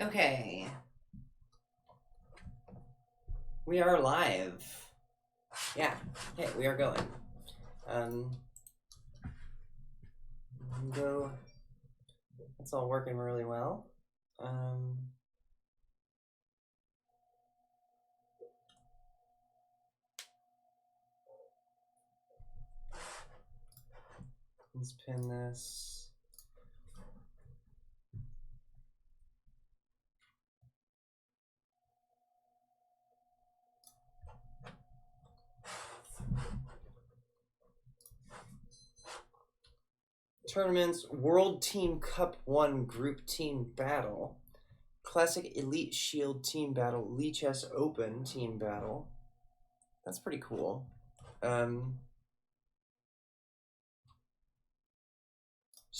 Okay. We are live. Yeah. Okay, we are going. Go. It's all working really well. Let's pin this. Tournaments, World Team Cup 1 Group Team Battle, Classic Elite Shield Team Battle, Lichess Open Team Battle. That's pretty cool. Just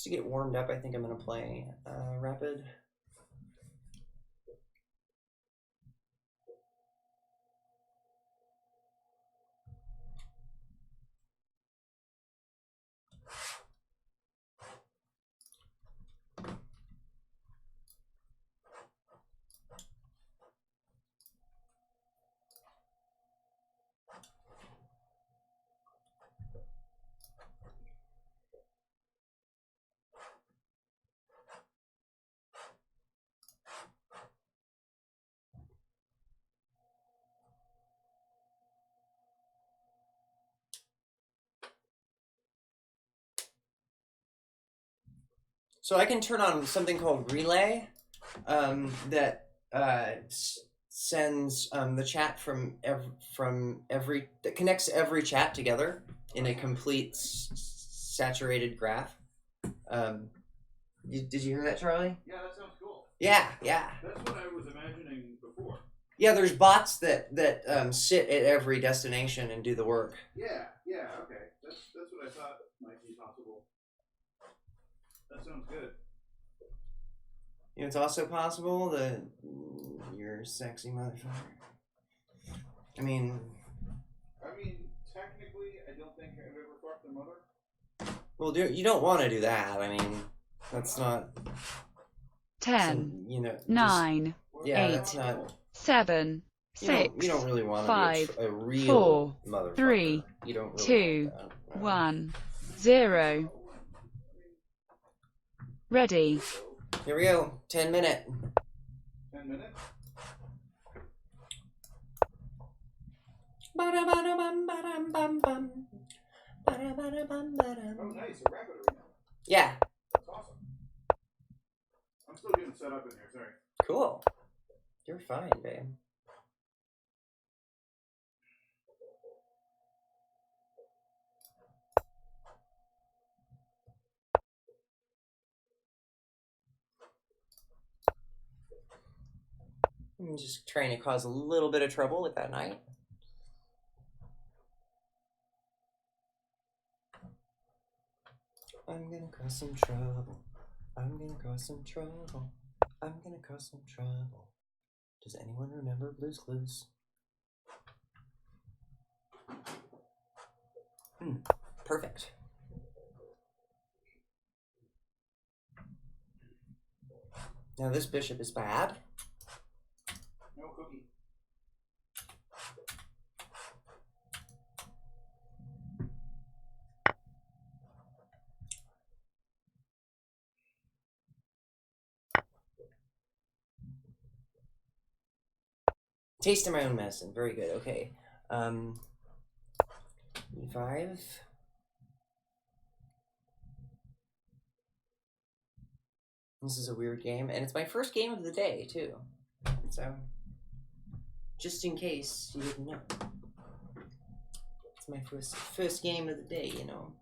to get warmed up, I think I'm going to play Rapid. So I can turn on something called Relay that sends the chat from every that connects every chat together in a complete saturated graph. Did you hear that, Charlie? Yeah, that sounds cool. Yeah. That's what I was imagining before. Yeah, there's bots that sit at every destination and do the work. Yeah, okay. That's what I thought might be possible. That sounds good. You know, it's also possible that you're a sexy motherfucker. I mean, technically, I don't think I've ever fucked a mother. Well, you don't want to do that. I mean, that's not 10, you know, 9, yeah, 8, that's not 7, 6, you don't really want 5, to be a real 4, motherfucker. 3, You don't really 2, want that. 1, 0. Ready. Here we go. 10 minute. 10 minutes? Oh, nice. A rapid arena. Yeah. That's awesome. I'm still getting set up in here. Sorry. Cool. You're fine, babe. I'm just trying to cause a little bit of trouble with that knight. I'm gonna cause some trouble. I'm gonna cause some trouble. I'm gonna cause some trouble. Does anyone remember Blue's Clues? Perfect. Now this bishop is bad. No cookie. Tasting my own medicine. Very good. Okay. E5. This is a weird game, and it's my first game of the day, too. So, just in case you didn't know. It's my first game of the day, you know.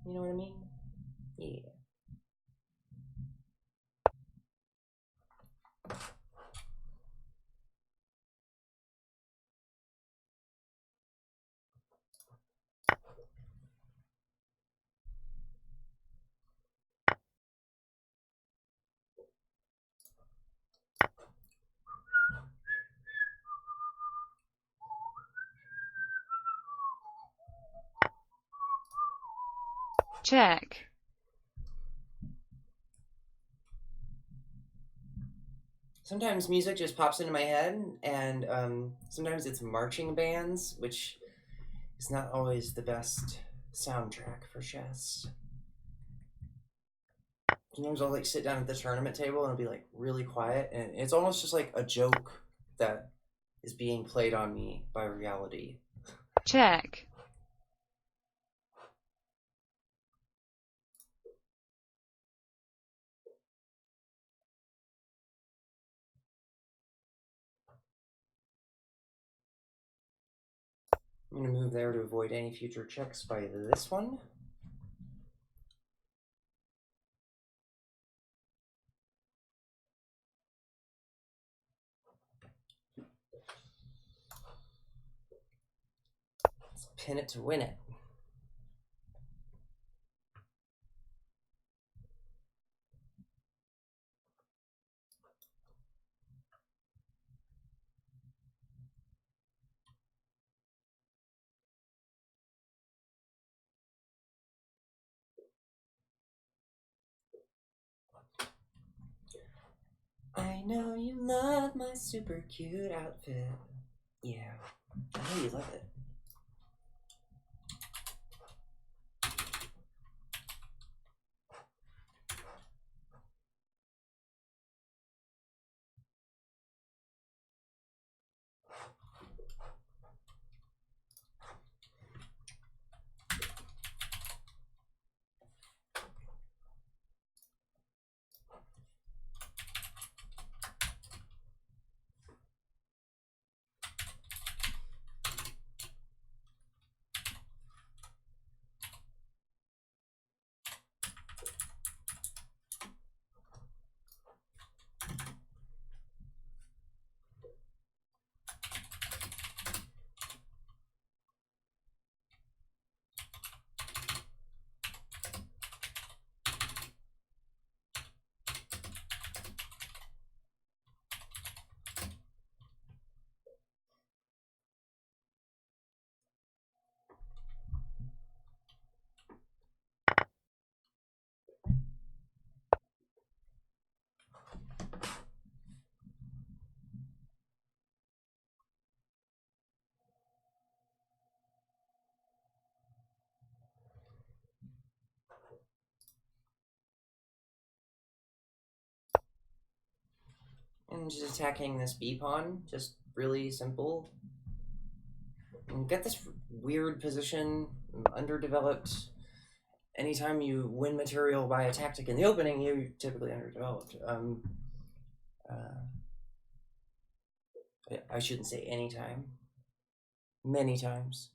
You know what I mean? Yeah. Check. sometimes music just pops into my head, and sometimes it's marching bands, which is not always the best soundtrack for chess. Sometimes I'll like sit down at the tournament table and it'll be like really quiet, and it's almost just like a joke that is being played on me by reality. Check. I'm going to move there to avoid any future checks by this one. Let's pin it to win it. I know you love my super cute outfit. Yeah, I know you love it. And just attacking this B pawn, just really simple. And get this weird position, underdeveloped. Anytime you win material by a tactic in the opening, you're typically underdeveloped. I shouldn't say anytime. Many times.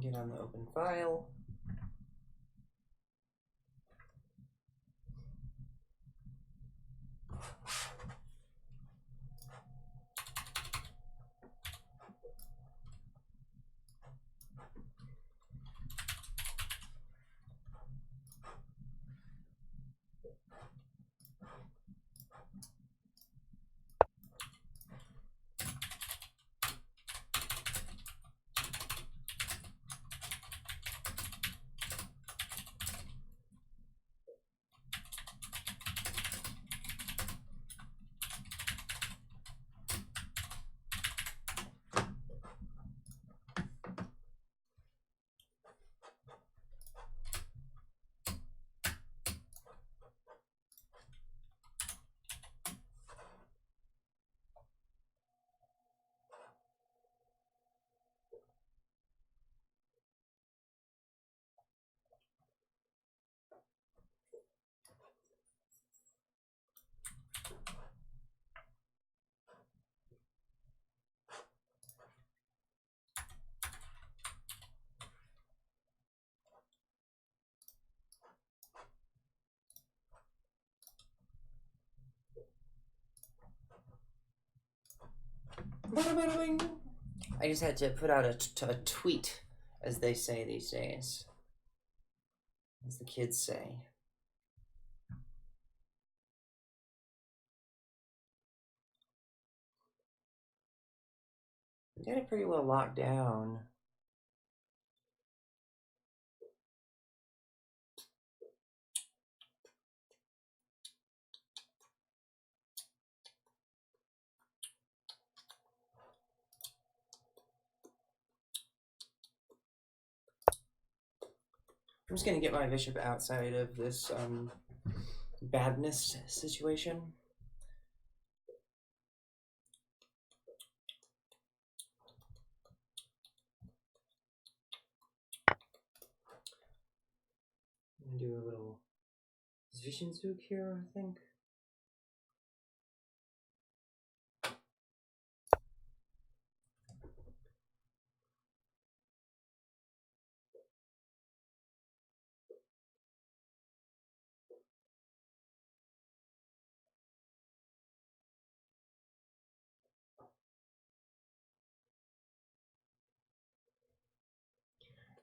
Get on the open file. I just had to put out a tweet, as they say these days. As the kids say. We got it pretty well locked down. I'm just gonna get my bishop outside of this badness situation. I'm gonna do a little Zwischenzug here, I think.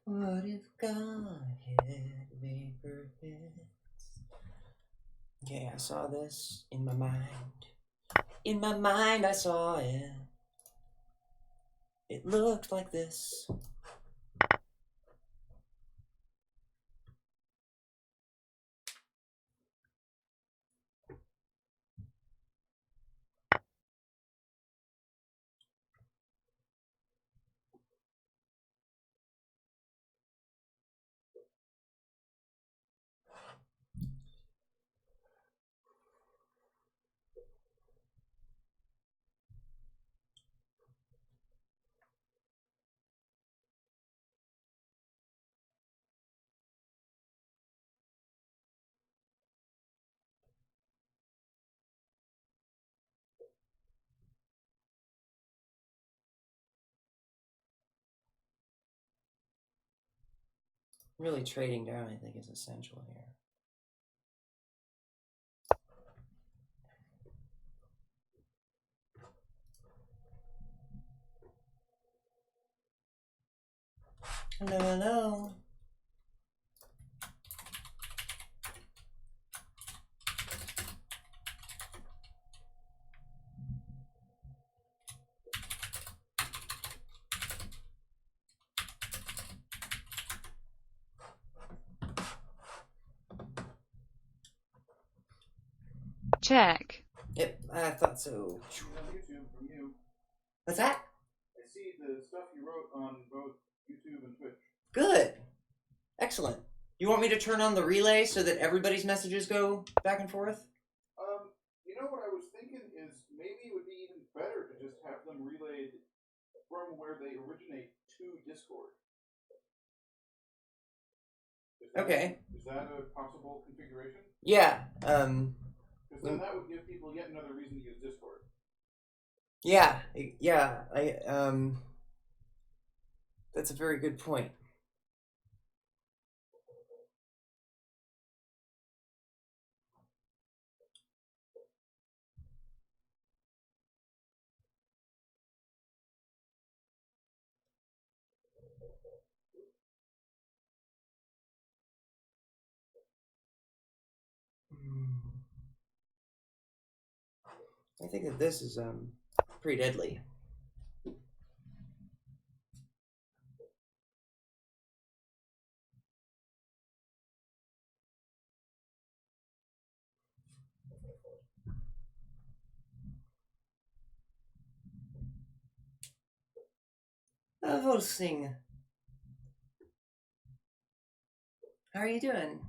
What if God had made perfect? Okay, I saw this in my mind. In my mind, I saw it. It looked like this. Really trading down, I think, is essential here. Hello, hello. Check. Yep, I thought so. On YouTube from you. What's that? I see the stuff you wrote on both YouTube and Twitch. Good. Excellent. You want me to turn on the relay so that everybody's messages go back and forth? You know what I was thinking is maybe it would be even better to just have them relayed from where they originate to Discord. Okay. Is that a possible configuration? Yeah. Because then that would give people yet another reason to use Discord. Yeah. That's a very good point. I think that this is pretty deadly. Hosting. How are you doing?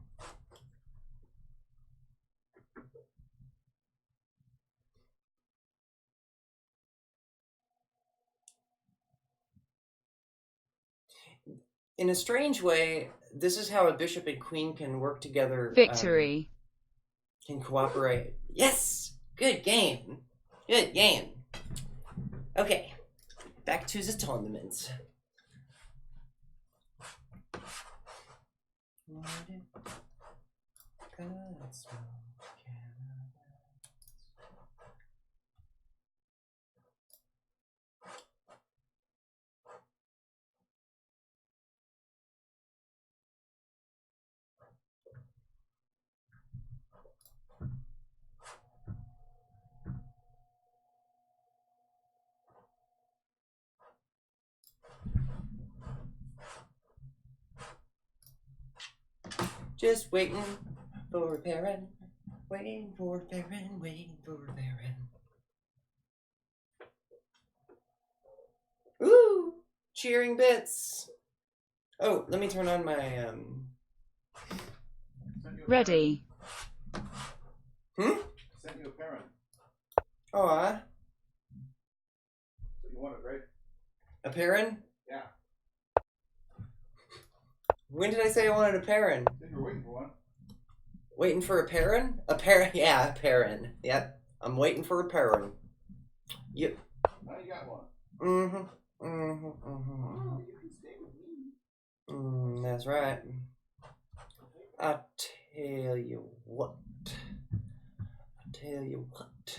In a strange way, this is how a bishop and queen can work together. Victory. Can cooperate. Yes! Good game. Good game. Okay. Back to the tournament. Just waiting for a parent. Waiting for a parent. Waiting for a parent. Ooh! Cheering bits. Oh, let me turn on my Ready. Sent you a parent. Oh, So you wanted, right? a parent? Yeah. When did I say I wanted a parent? I think you were waiting for one. Waiting for a parent? A parent? Yeah, a parent. Yep. I'm waiting for a parent. Yep. Now you got one. Mm-hmm. Oh, you can stay with me. That's right. I tell you what. I tell you what.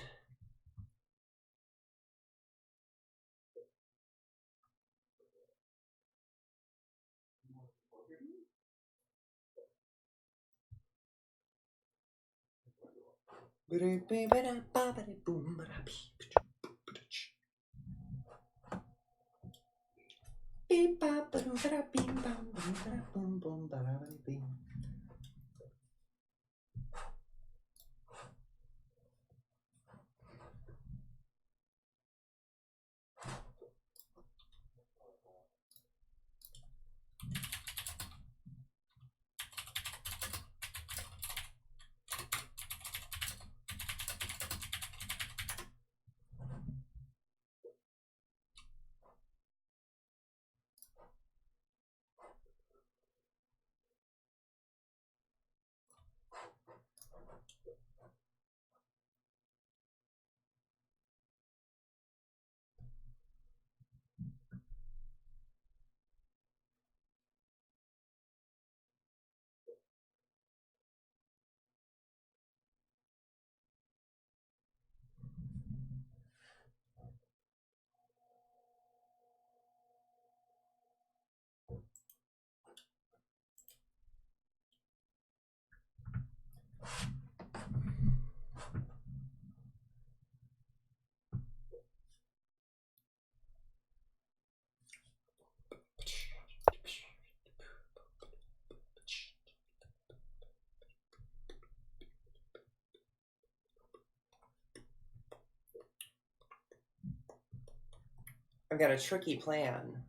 I've got a tricky plan.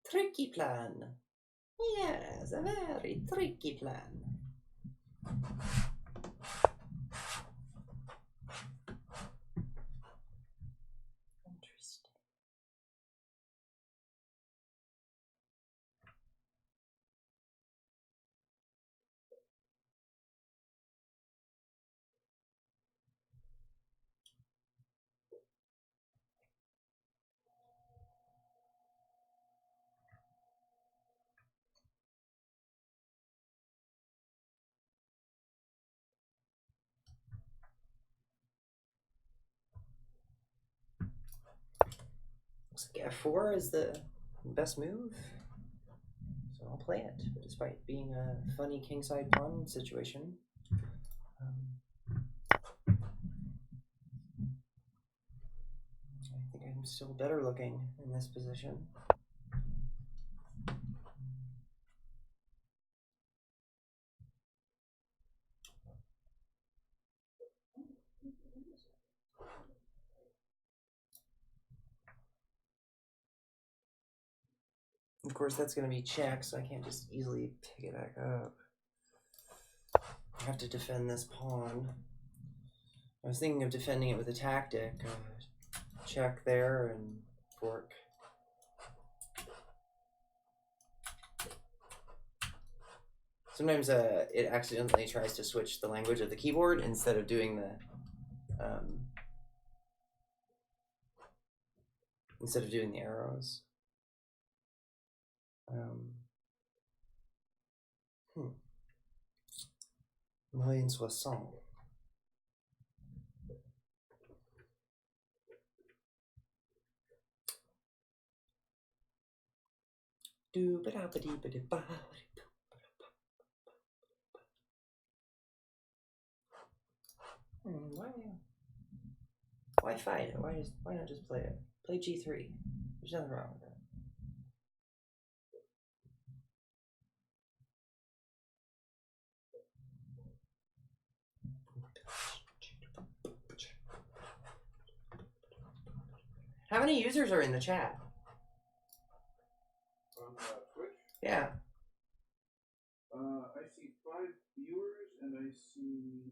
Tricky plan. Yes, a very tricky plan. Interesting. Looks like F4 is the best move. So I'll play it, despite being a funny kingside pawn situation. I think I'm still better looking in this position. Of course, that's going to be check, so I can't just easily pick it back up. I have to defend this pawn. I was thinking of defending it with a tactic. Check there and fork. Sometimes it accidentally tries to switch the language of the keyboard instead of doing the arrows. 960. Why fight it? Why not just play it? Play G3. There's nothing wrong with that. How many users are in the chat? On Twitch? Yeah. I see 5 viewers, and I see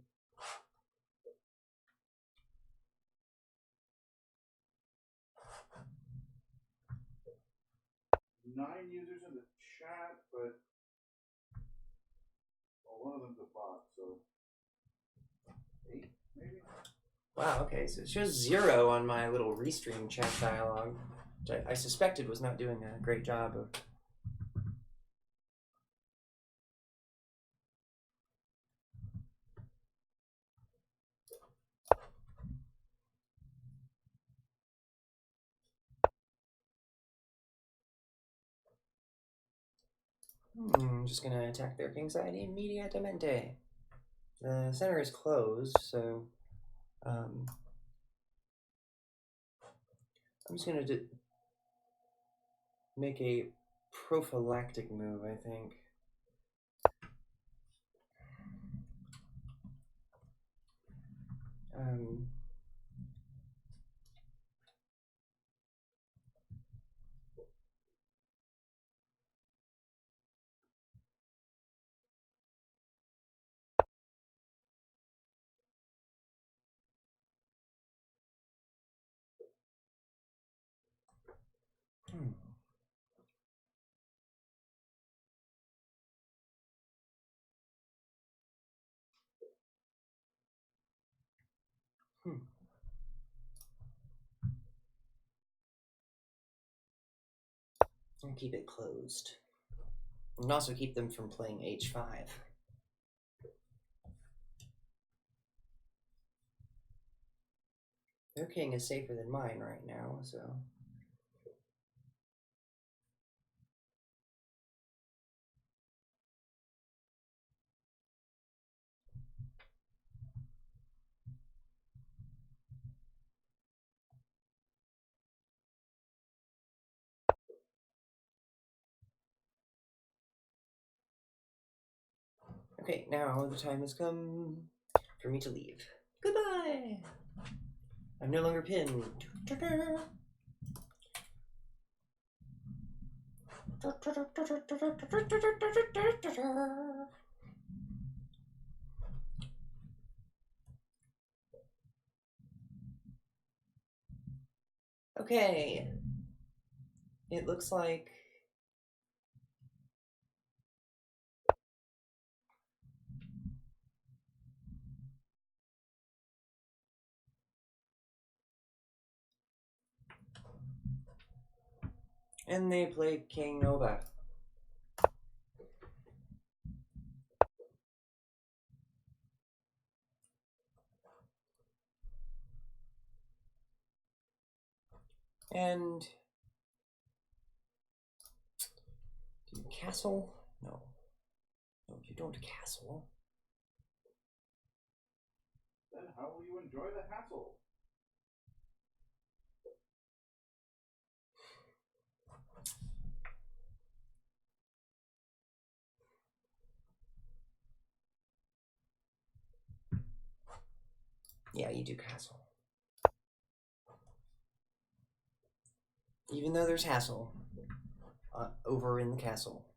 9 users in the chat, but one of them's a bot, so 8 maybe. Wow, okay, so it shows 0 on my little restream chat dialogue, which I suspected was not doing a great job of. I'm just gonna attack their kingside immediatamente. The center is closed, so I'm just gonna make a prophylactic move, I think. Hmm. And keep it closed. And also keep them from playing h5. Their king is safer than mine right now, so. Okay, now the time has come for me to leave. Goodbye! I'm no longer pinned. Okay. It looks like and they play King Nova. And do you castle? No. No, you don't castle. Then how will you enjoy the hassle? Yeah, you do castle. Even though there's hassle over in the castle.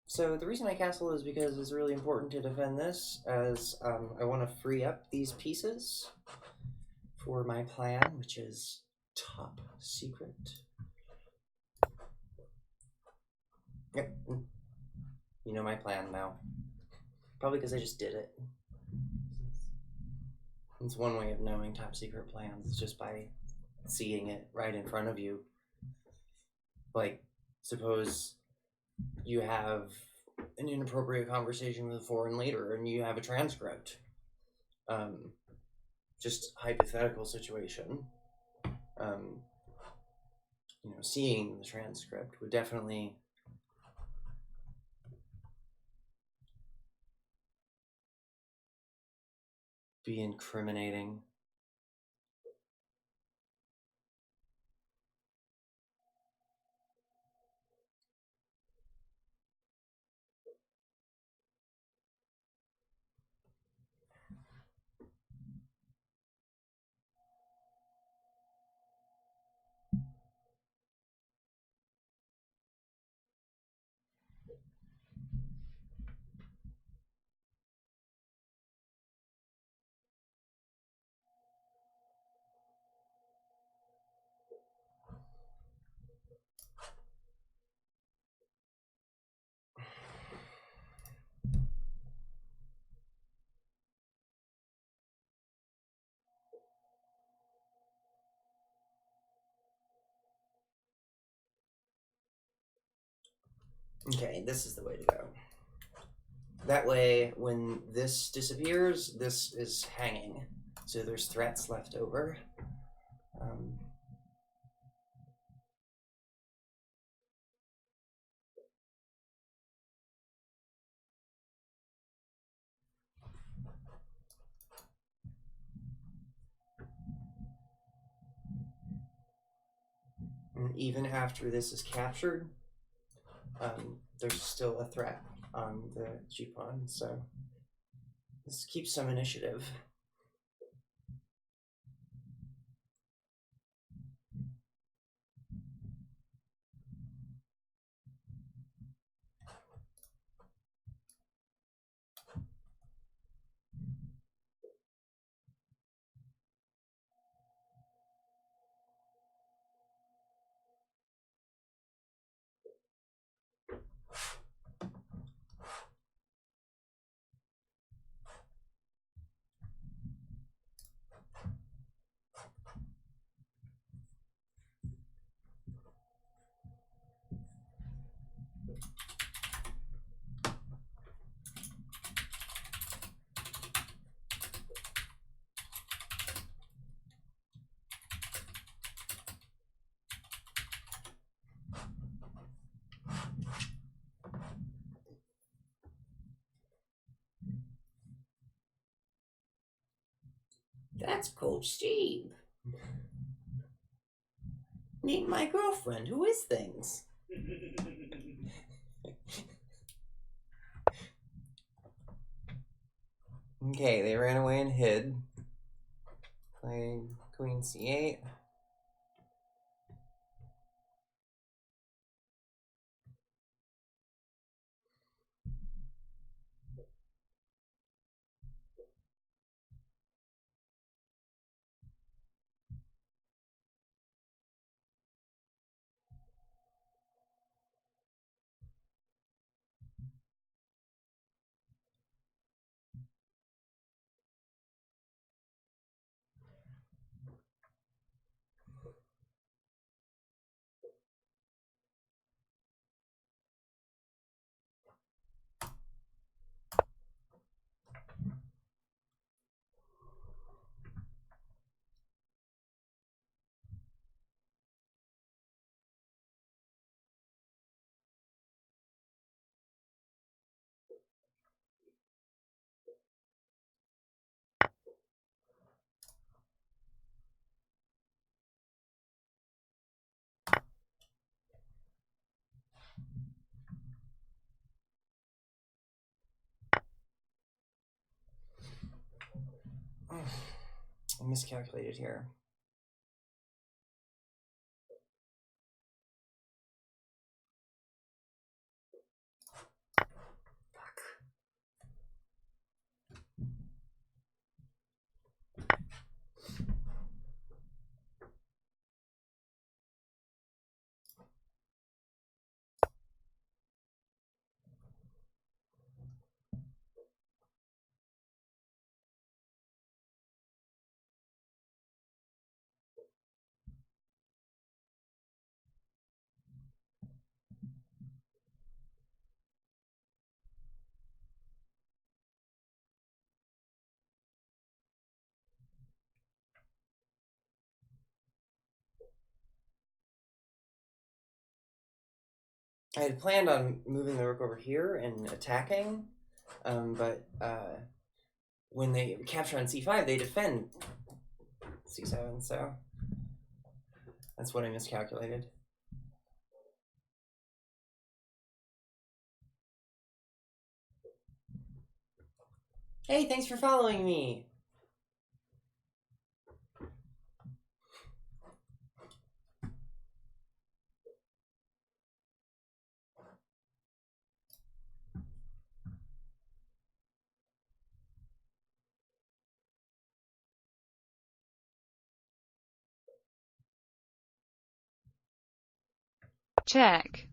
So the reason I castle is because it's really important to defend this, as I want to free up these pieces for my plan, which is top secret. Yep. You know my plan now. Probably because I just did it. It's one way of knowing top secret plans, is just by seeing it right in front of you. Like, suppose you have an inappropriate conversation with a foreign leader and you have a transcript. Just hypothetical situation. Seeing the transcript would definitely be incriminating. Okay, this is the way to go. That way, when this disappears, this is hanging. So there's threats left over. Um, and even after this is captured, there's still a threat on the G pawn, so this keeps some initiative. That's Coach Steve. Meet my girlfriend, who is things. Okay, they ran away and hid. Playing Queen C8. I miscalculated here. I had planned on moving the rook over here and attacking, but when they capture on c5, they defend c7, so that's what I miscalculated. Hey, thanks for following me. Check.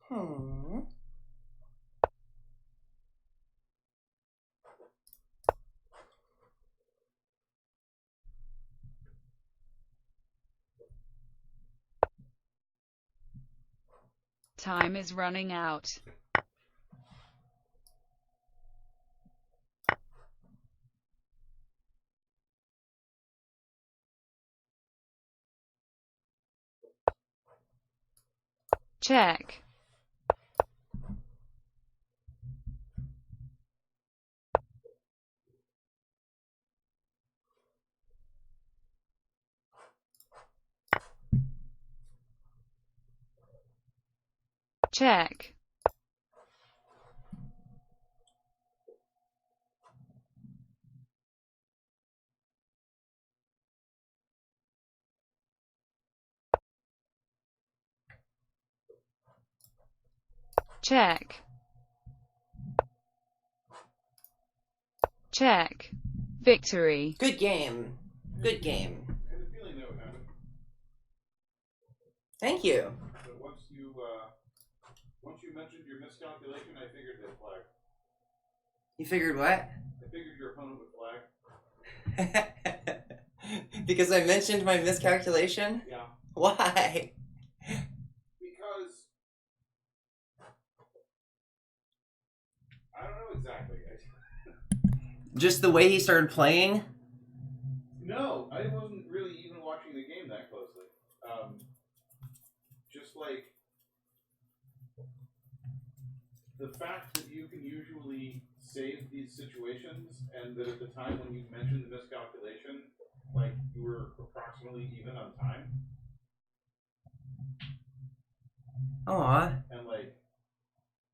Hmm. Time is running out. Check. Check. Check. Check. Victory. Good game. Good game. I had a feeling that would happen. Thank you. So once you mentioned your miscalculation, I figured they'd flag. You figured what? I figured your opponent would flag. Because I mentioned my miscalculation? Yeah. Why? Because I don't know exactly. Just the way he started playing? No, I wasn't really even watching the game that closely. Just like the fact that you can usually save these situations, and that at the time when you mentioned the miscalculation, like you were approximately even on time. Aw. And like,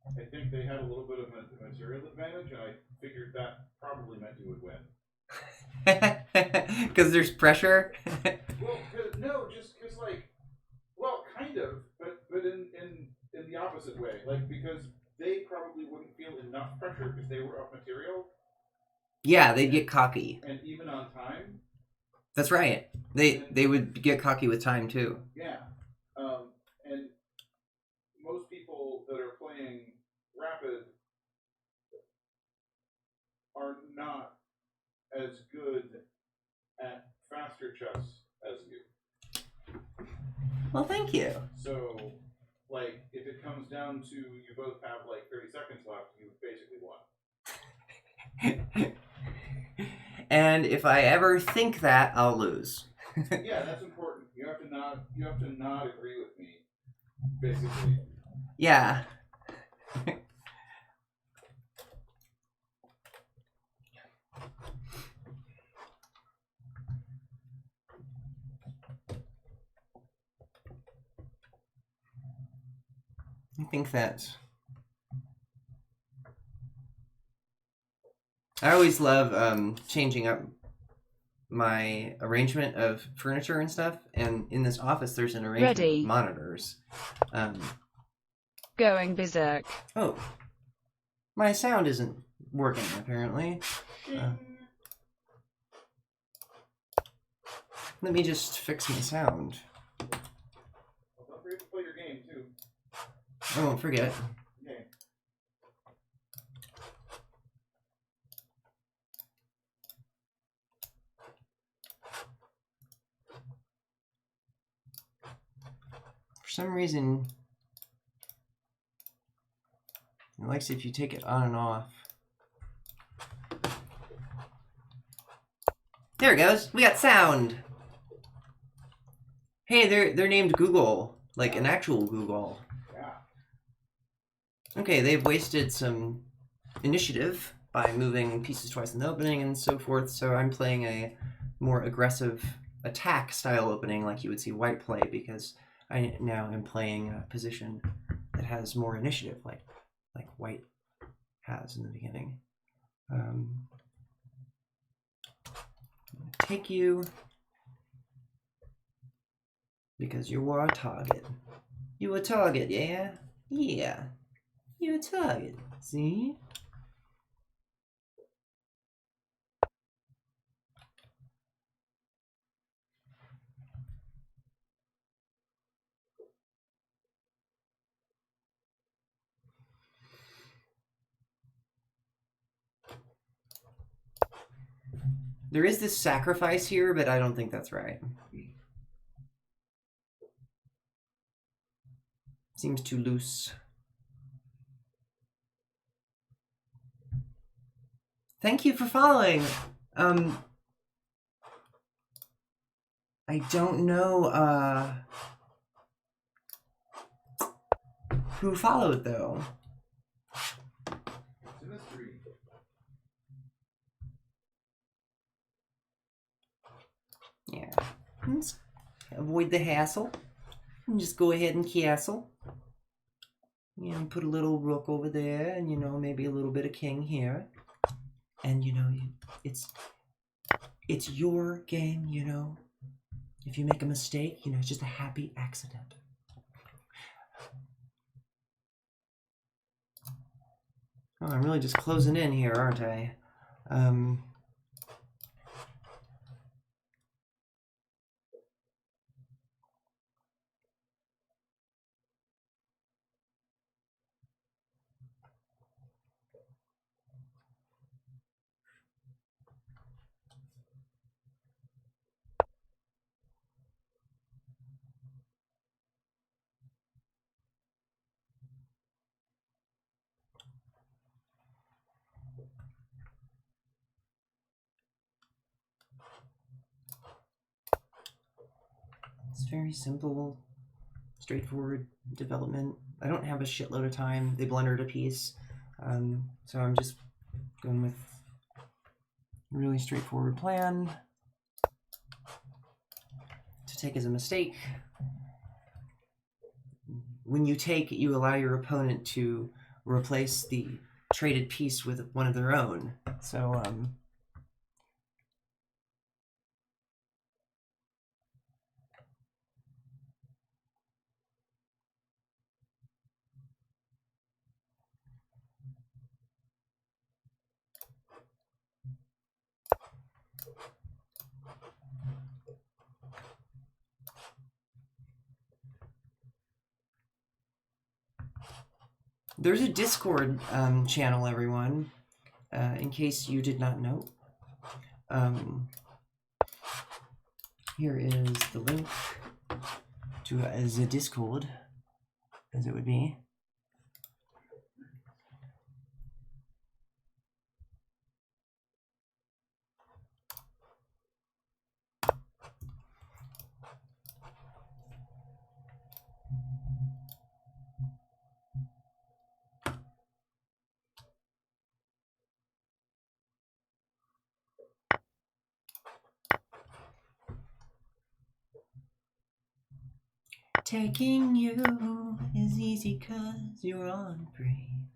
I think they had a little bit of a material advantage, and I figured that probably meant you would win. Because there's pressure? Well, no, just because like, well, kind of, but in the opposite way, like because they probably wouldn't feel enough pressure because they were up material. Yeah, they'd get cocky. And even on time. That's right. They would get cocky with time too. Yeah. And most people that are playing rapid are not as good at faster chess as you. Well, thank you. So, like, if it comes down to you both have like 30 seconds left, you basically won. And if I ever think that, I'll lose. Yeah, that's important. You have to not agree with me, basically. Yeah. I think that I always love changing up my arrangement of furniture and stuff, and in this office there's an arrangement Ready. of monitors. Going berserk. Oh, my sound isn't working apparently. Let me just fix my sound. Well, don't forget to play your game too. I won't forget. Okay. For some reason, it likes if you take it on and off. There it goes. We got sound. Hey, they're named Google, like an actual Google. Yeah. Okay, they've wasted some initiative by moving pieces twice in the opening and so forth, so I'm playing a more aggressive attack style opening like you would see white play, because I now am playing a position that has more initiative, like white has in the beginning. Take you because you were a target. You were a target, yeah? Yeah. You're a target, see? There is this sacrifice here, but I don't think that's right. Seems too loose. Thank you for following. I don't know who followed though. It's a mystery. Yeah. Let's avoid the hassle. And just go ahead and castle. You know, put a little rook over there, and maybe a little bit of king here. And it's your game, If you make a mistake, it's just a happy accident. Oh, I'm really just closing in here, aren't I? very simple, straightforward development. I don't have a shitload of time. They blundered a piece, so I'm just going with a really straightforward plan to take as a mistake. When you take, you allow your opponent to replace the traded piece with one of their own. So, there's a Discord channel, everyone, in case you did not know. Here is the link to the Discord, as it would be. Taking you is easy 'cause you're on brave.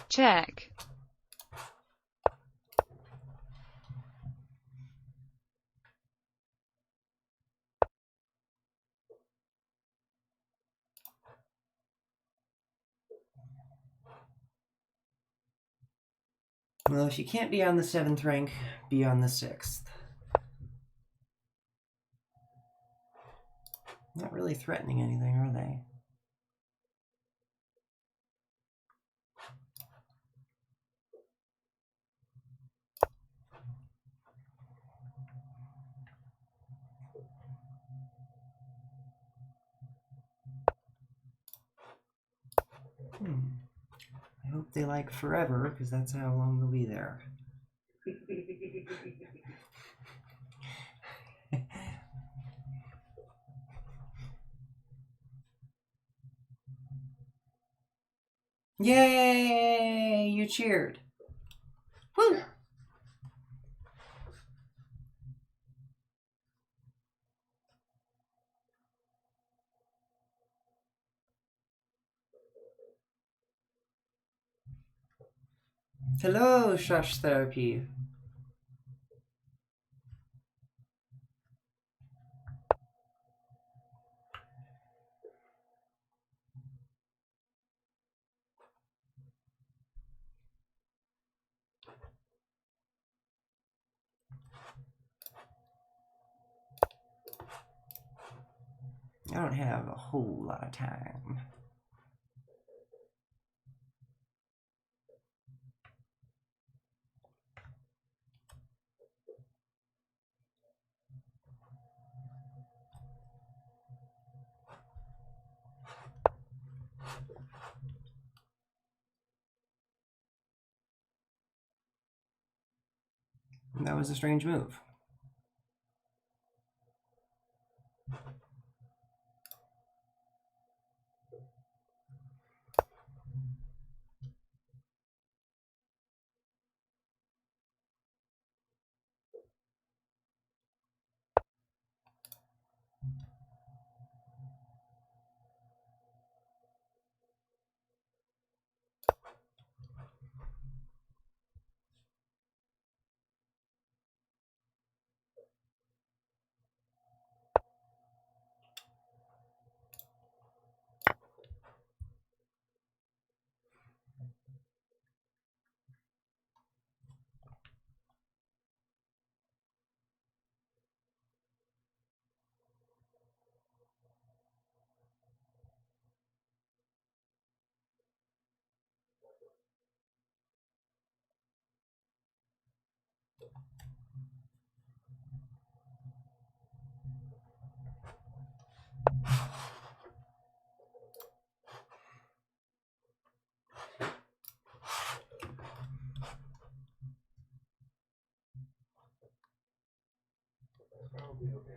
Check. Well, if you can't be on the 7th rank, be on the 6th. Not really threatening anything, are they? I hope they like forever, because that's how long they'll be there. Yay! You cheered. Woo! Hello, Shush Therapy. I don't have a whole lot of time. That was a strange move. probably okay.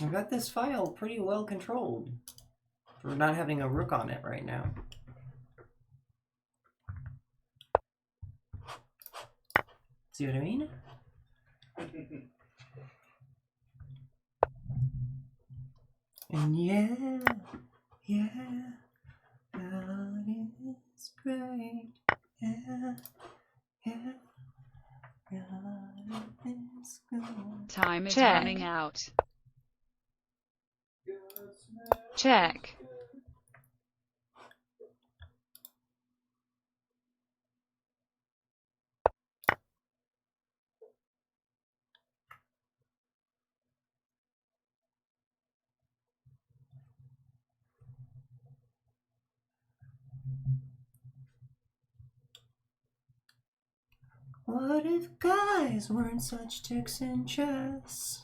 I've got this file pretty well controlled for not having a rook on it right now. See what I mean? And yeah, God is great. Yeah, God is good. Time is Check. running out. God smells Check. good. What if guys weren't such dicks in chess?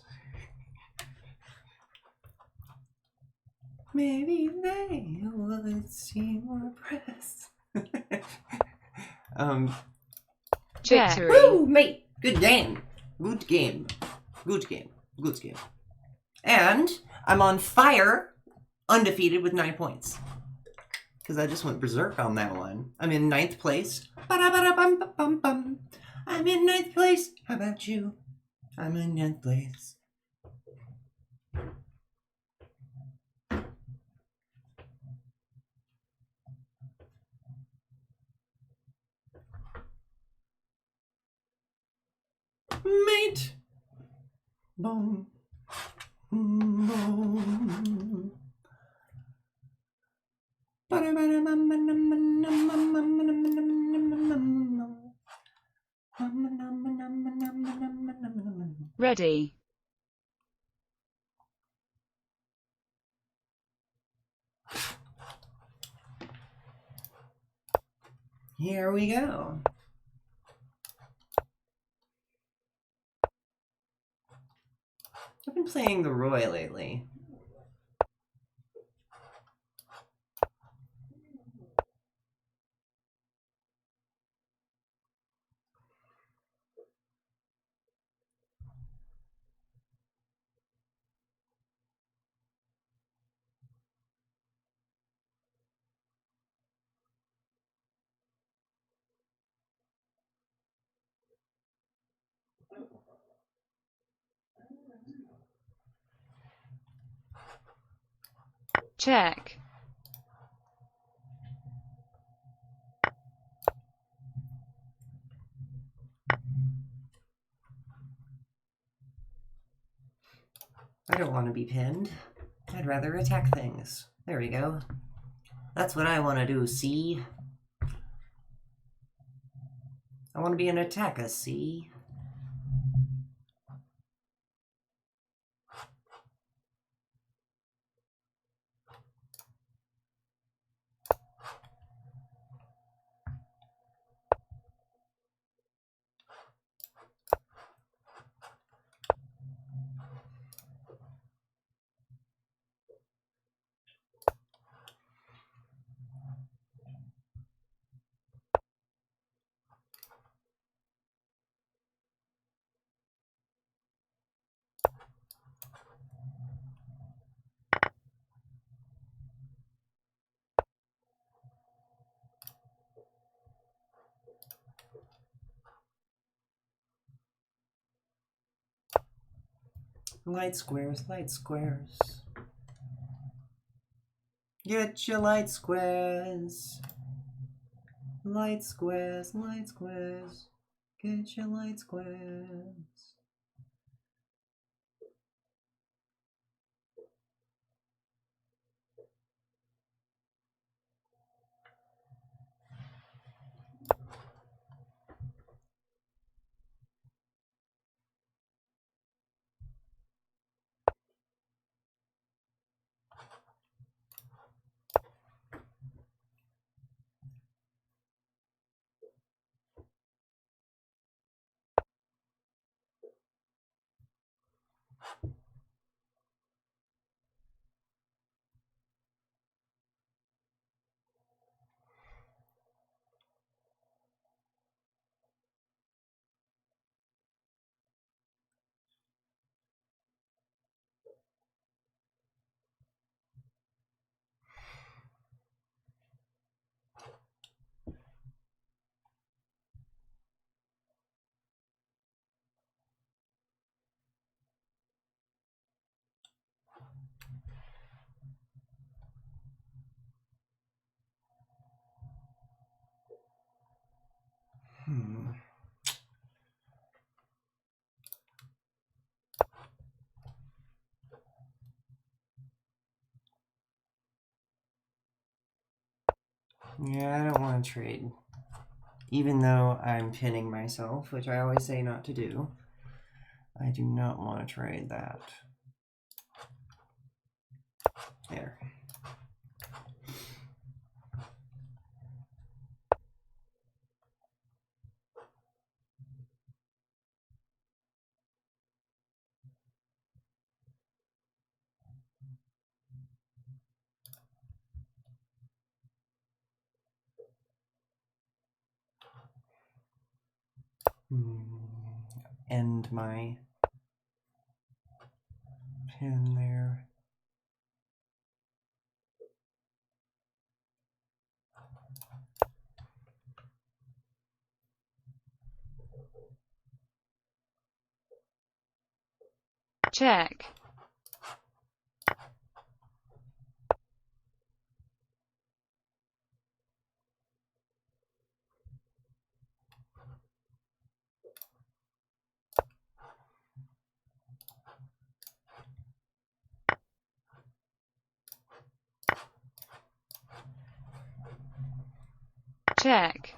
Maybe they would see more press. Victory. Woo, mate! Good game. Good game. Good game. Good game. And I'm on fire, undefeated with 9 points. Because I just went berserk on that one. I'm in 9th place. Ba-da-ba-da-bum-ba-bum-bum. I'm in 9th place. How about you? I'm in 9th place. Mate! Boom. Boom. Ready. Here we go. I've been playing the Roy lately. Check. I don't want to be pinned. I'd rather attack things. There we go. That's what I want to do, see? I want to be an attacker, see? Light squares, light squares. Get your light squares. Light squares, light squares. Get your light squares. Yeah, I don't want to trade. Even though I'm pinning myself, which I always say not to do, I do not want to trade that. There. End my pin there. Check. Check.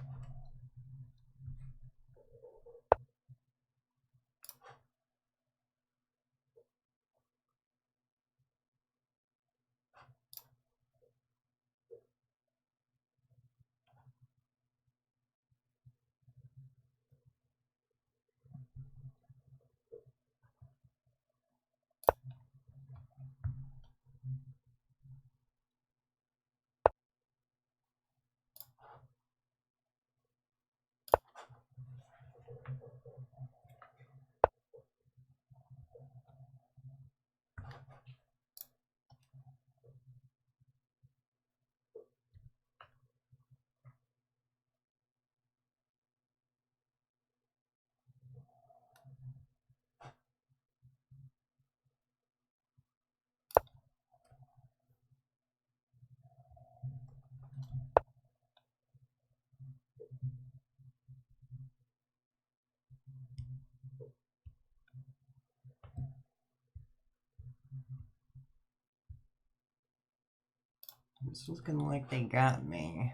It's looking like they got me.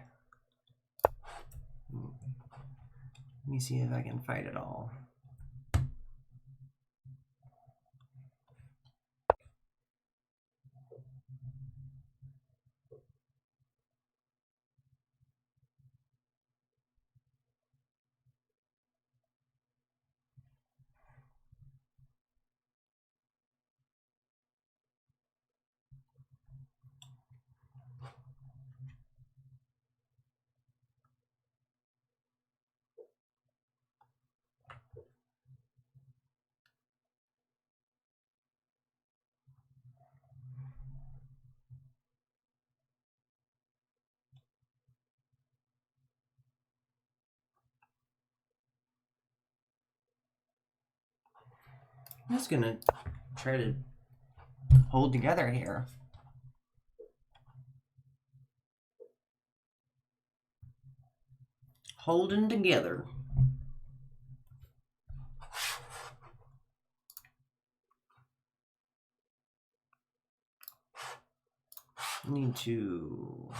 Let me see if I can fight it all. I'm just gonna try to hold together here. holding together. Need to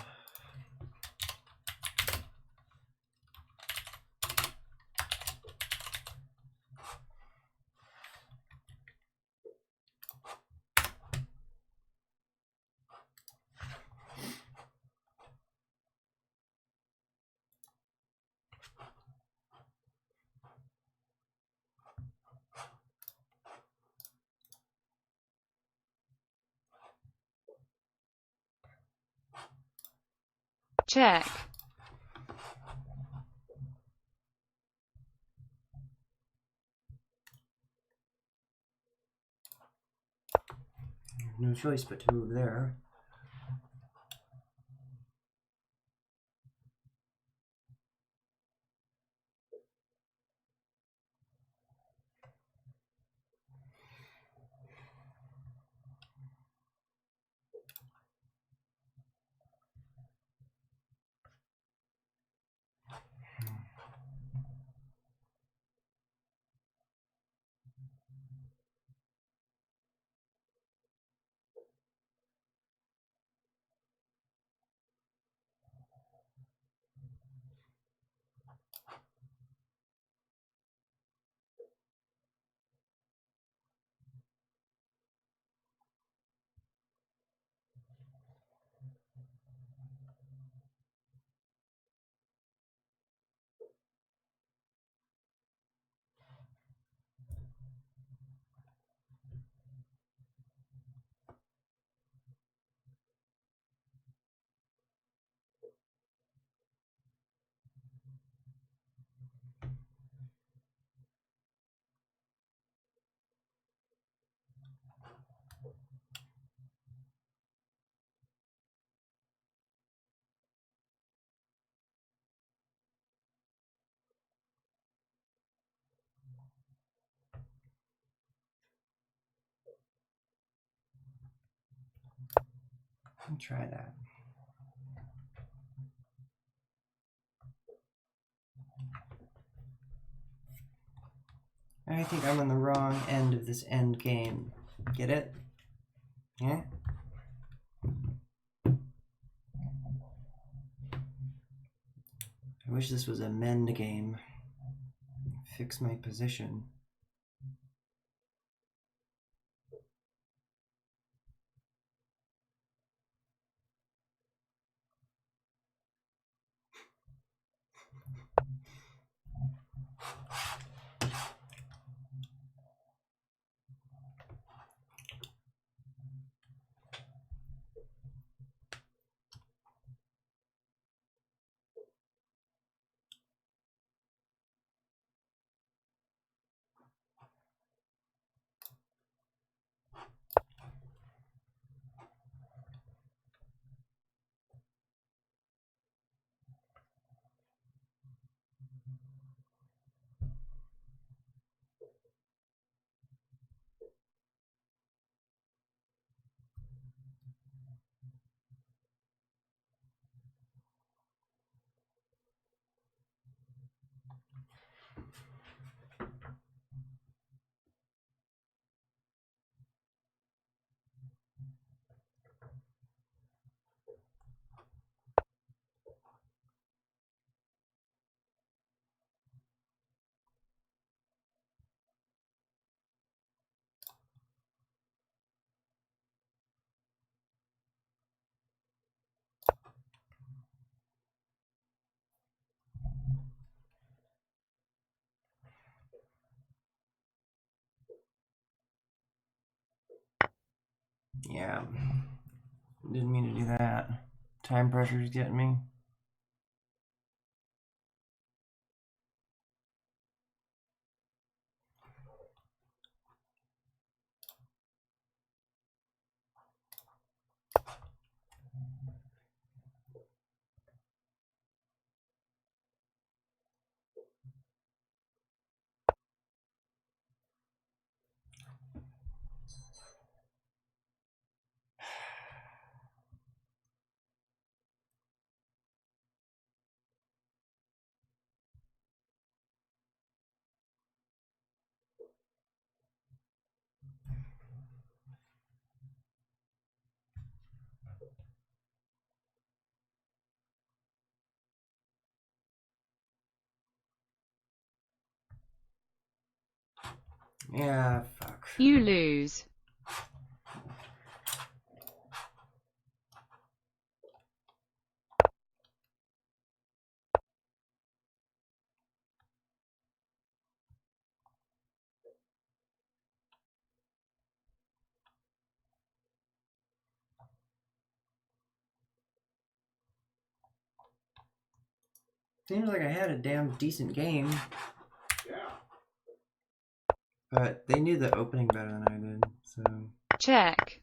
check, no choice but to move there. I'll try that. I think I'm on the wrong end of this end game. Get it? Yeah? I wish this was a mend game. Fix my position. Yeah. Didn't mean to do that. Time pressure's getting me. Yeah, fuck. You lose. Seems like I had a damn decent game, Yeah. but they knew the opening better than I did, so... Check.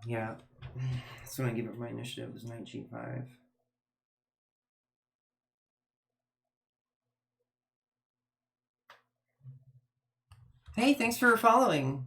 Yeah. So when I give up my initiative, it was knight g5. Hey, thanks for following.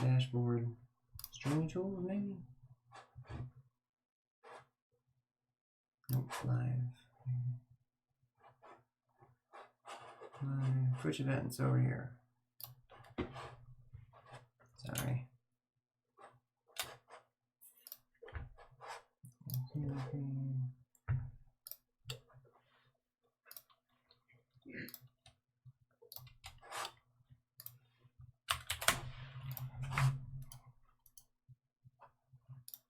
Dashboard. Streaming tools, maybe? Nope, live. Twitch events over here. Sorry.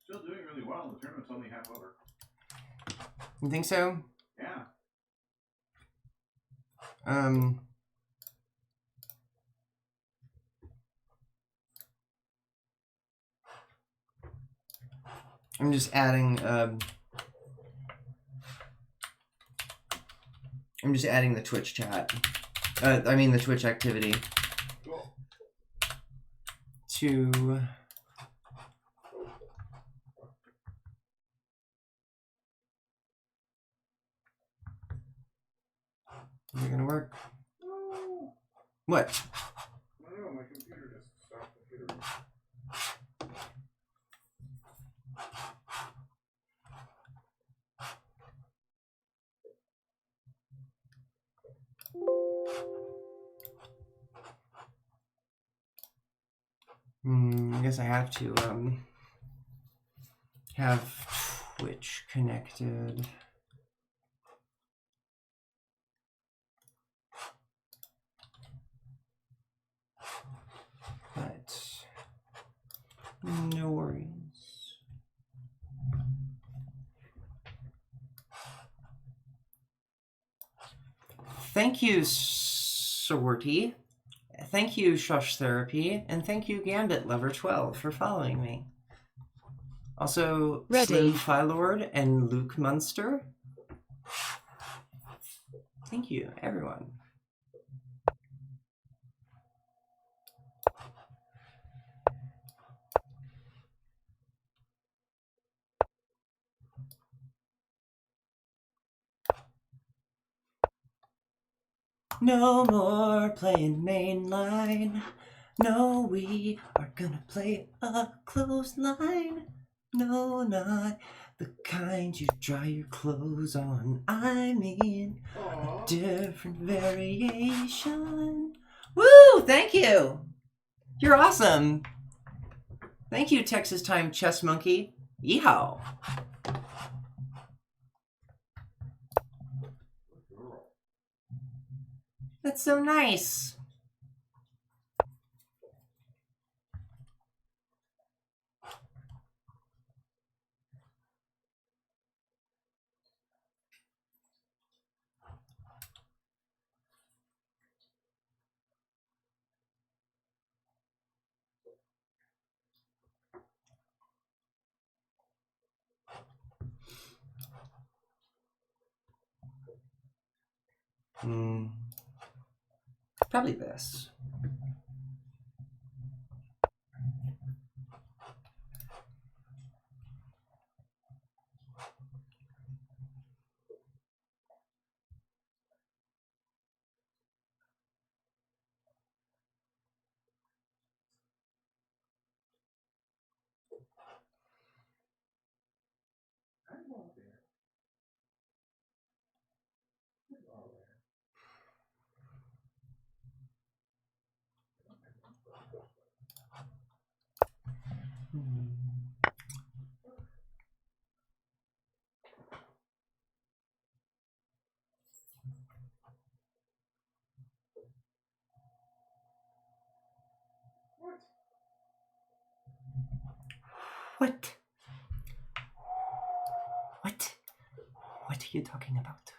Still doing really well. The tournament's only half over. You think so? Yeah. I'm just adding the Twitch chat. I mean the Twitch activity. Cool. To is it gonna work? No. What? I don't know. My computer just stopped computering. I guess I have to have Twitch connected. But no worries. Thank you, Sorty. Thank you, Shush Therapy, and thank you, Gambit Lover 12, for following me. Also, Ready. Slim Phylord and Luke Munster. Thank you, everyone. No more playing mainline. No, we are gonna play a clothesline. No, not the kind you dry your clothes on. I mean, a different variation. Woo! Thank you. You're awesome. Thank you, Texas Time Chess Monkey. Yeehaw. That's so nice. Probably this. I'm all there. I'm all there. What? What? What? What are you talking about?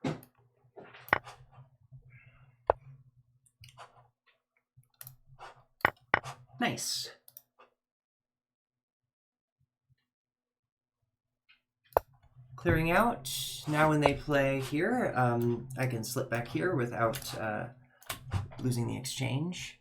What? Nice. Clearing out. Now when they play here, I can slip back here without losing the exchange.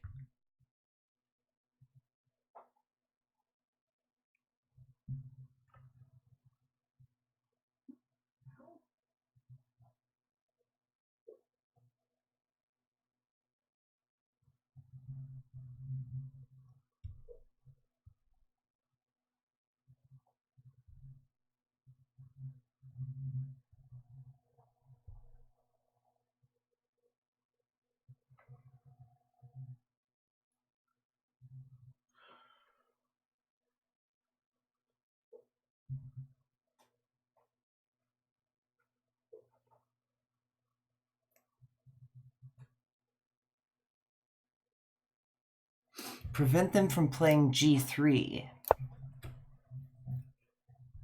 Prevent them from playing g3.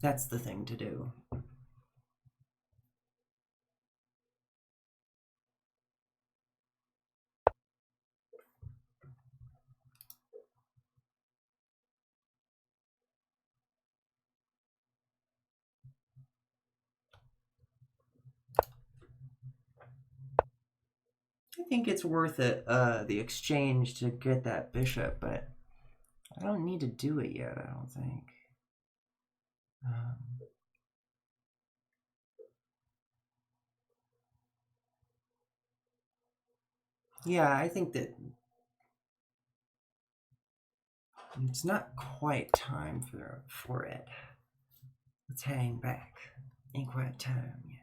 That's the thing to do. I think it's worth it, the exchange to get that bishop, but I don't need to do it yet, I don't think. Yeah, I think that it's not quite time for it. Let's hang back. Ain't quite time yet.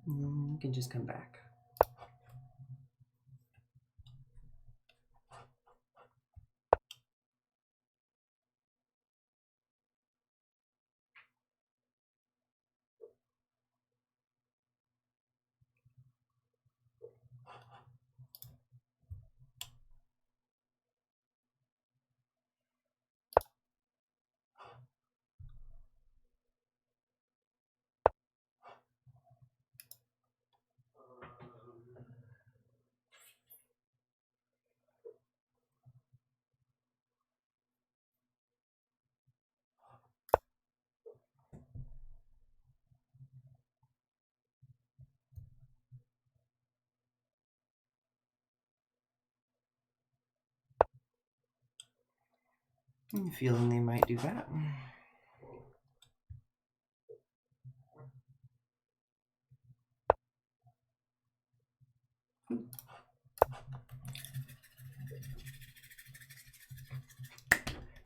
You can just come back. I'm feeling they might do that. Did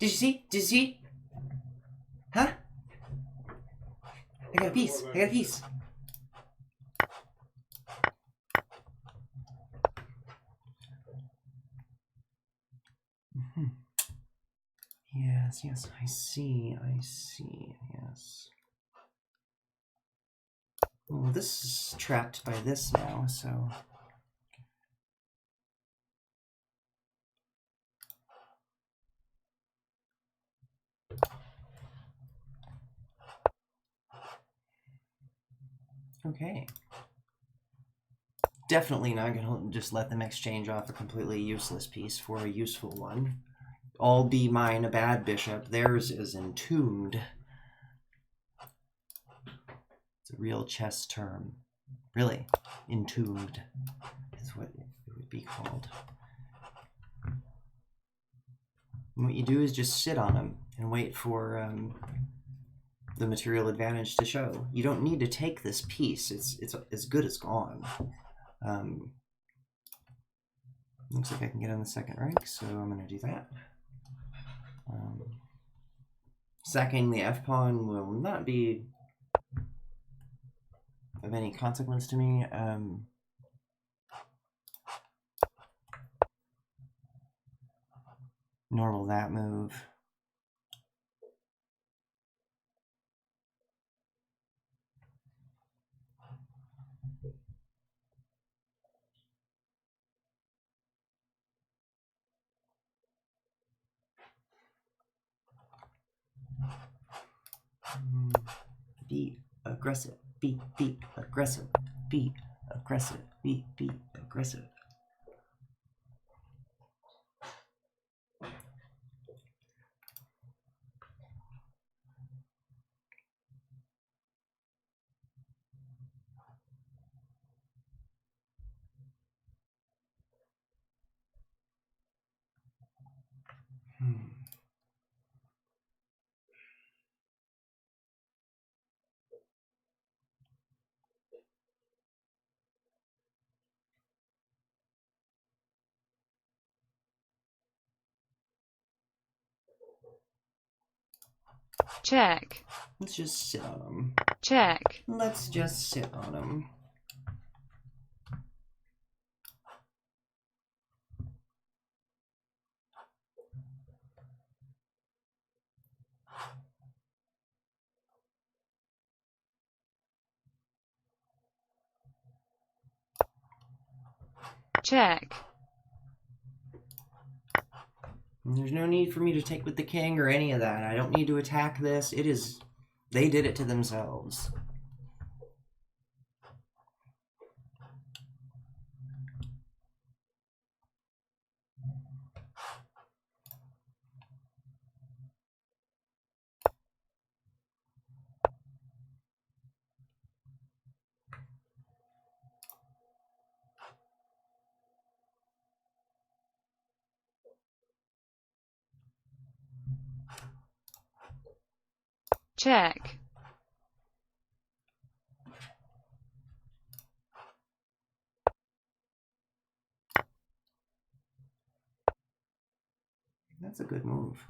you see? Did you see? Huh? I got a piece. I got a piece. Yes, yes, I see, yes. Well, this is trapped by this now, so... Okay. Definitely not going to just let them exchange off a completely useless piece for a useful one. All be mine a bad bishop. Theirs is entombed. It's a real chess term. Really, entombed is what it would be called. And what you do is just sit on them and wait for the material advantage to show. You don't need to take this piece. It's as good as gone. Looks like I can get on the second rank, so I'm going to do that. Sacking the f-pawn will not be of any consequence to me. Nor will that move. Be aggressive. Be aggressive. Be aggressive. Be aggressive. Check. Let's just sit on them. Check. Let's just sit on them. Check. And there's no need for me to take with the king or any of that. I don't need to attack this. It is... They did it to themselves. Check. That's a good move.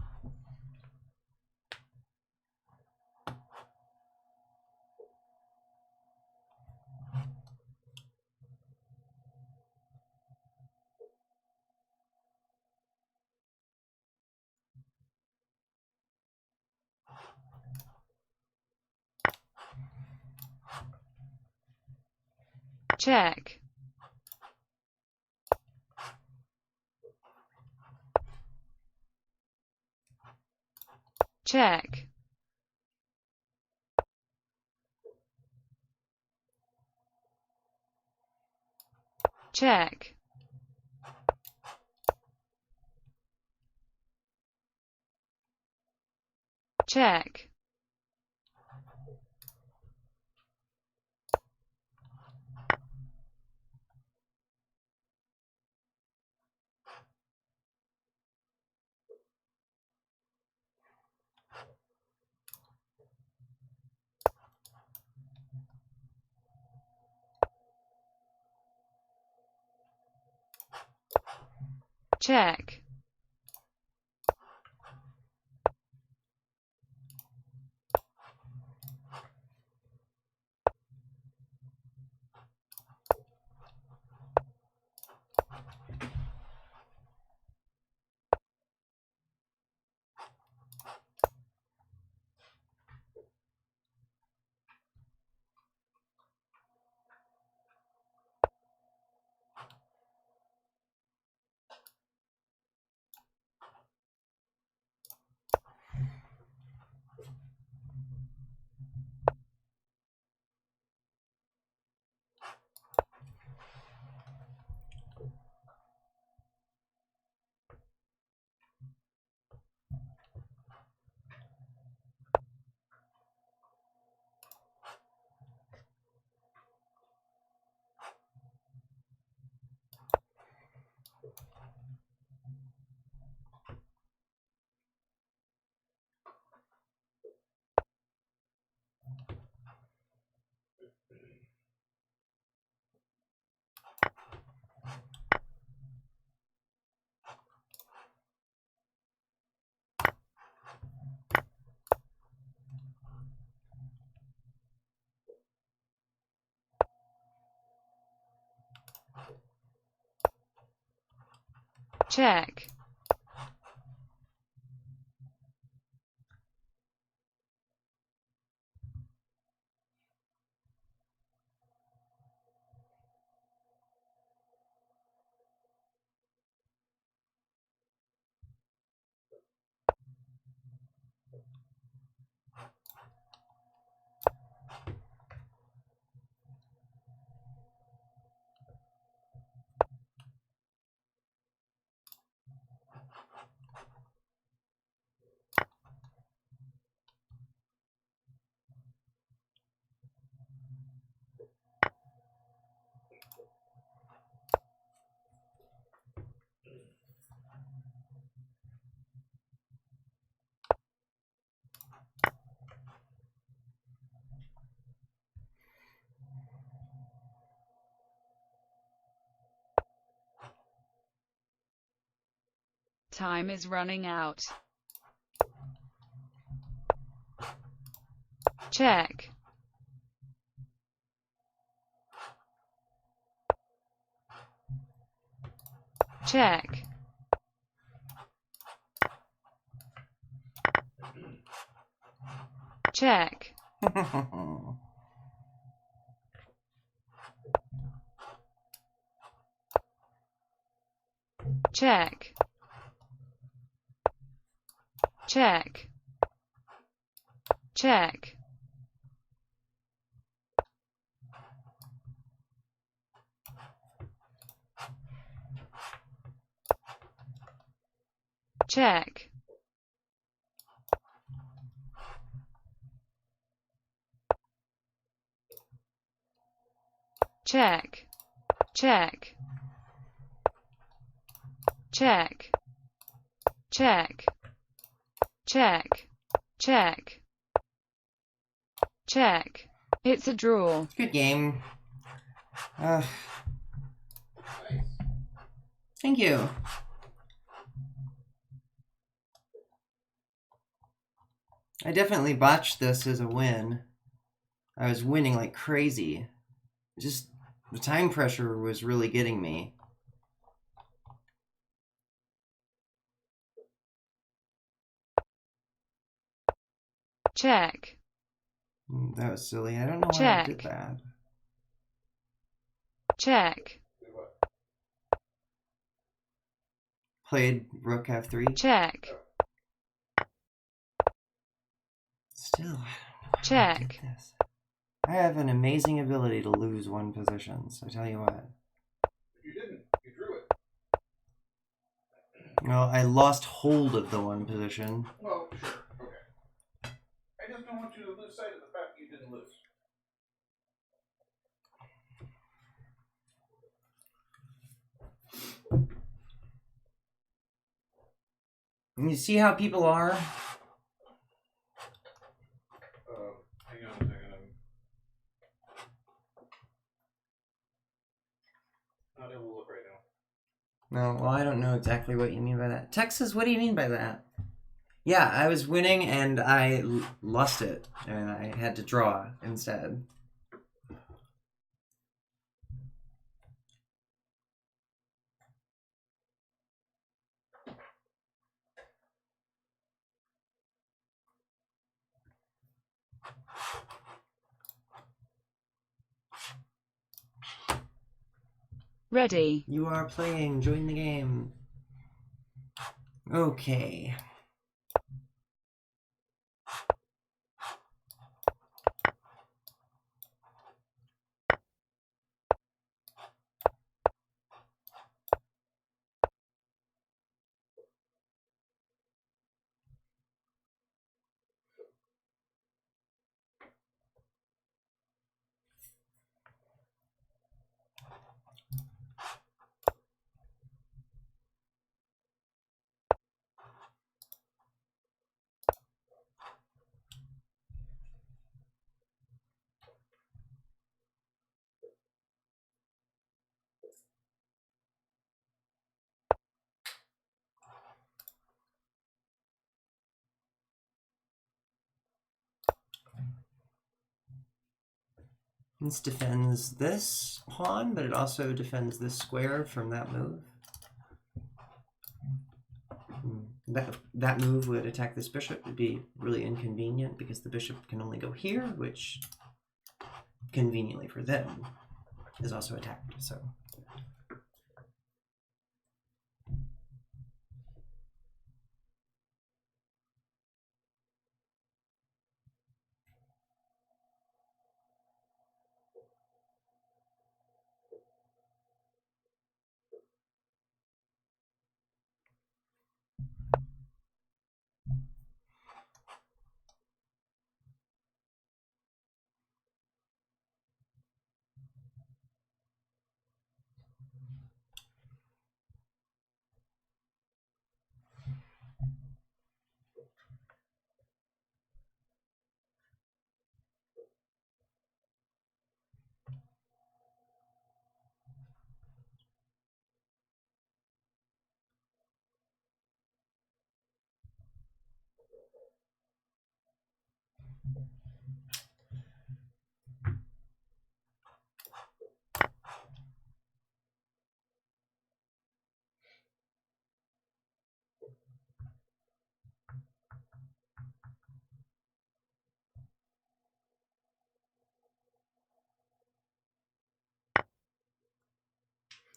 Check. Check. Check. Check. Check. check, time is running out, check, check, check, check, check, check, check, check, check, check, check, check, check, check. It's a draw. Good game. Nice. Thank you. I definitely botched this as a win. I was winning like crazy. Just the time pressure was really getting me. Check, That was silly. I don't know why I check, did that. check, Wait, what? Played rook f3. check, Still, I don't know why I check, did this. I have an amazing ability to lose one position, so I tell you what. You didn't. You drew it. Well, I lost hold of the one position. Well, sure. Okay. I just don't want you to lose sight of the fact that you didn't lose. And you see how people are? Hang on a second. I'm not able to look right now. No, well, I don't know exactly what you mean by that. Texas, what do you mean by that? Yeah, I was winning and I lost it, and I had to draw instead. ready, You are playing. Join the game. Okay. This defends this pawn, but it also defends this square from that move. that move would attack this bishop. It'd be really inconvenient because the bishop can only go here, which conveniently for them is also attacked. So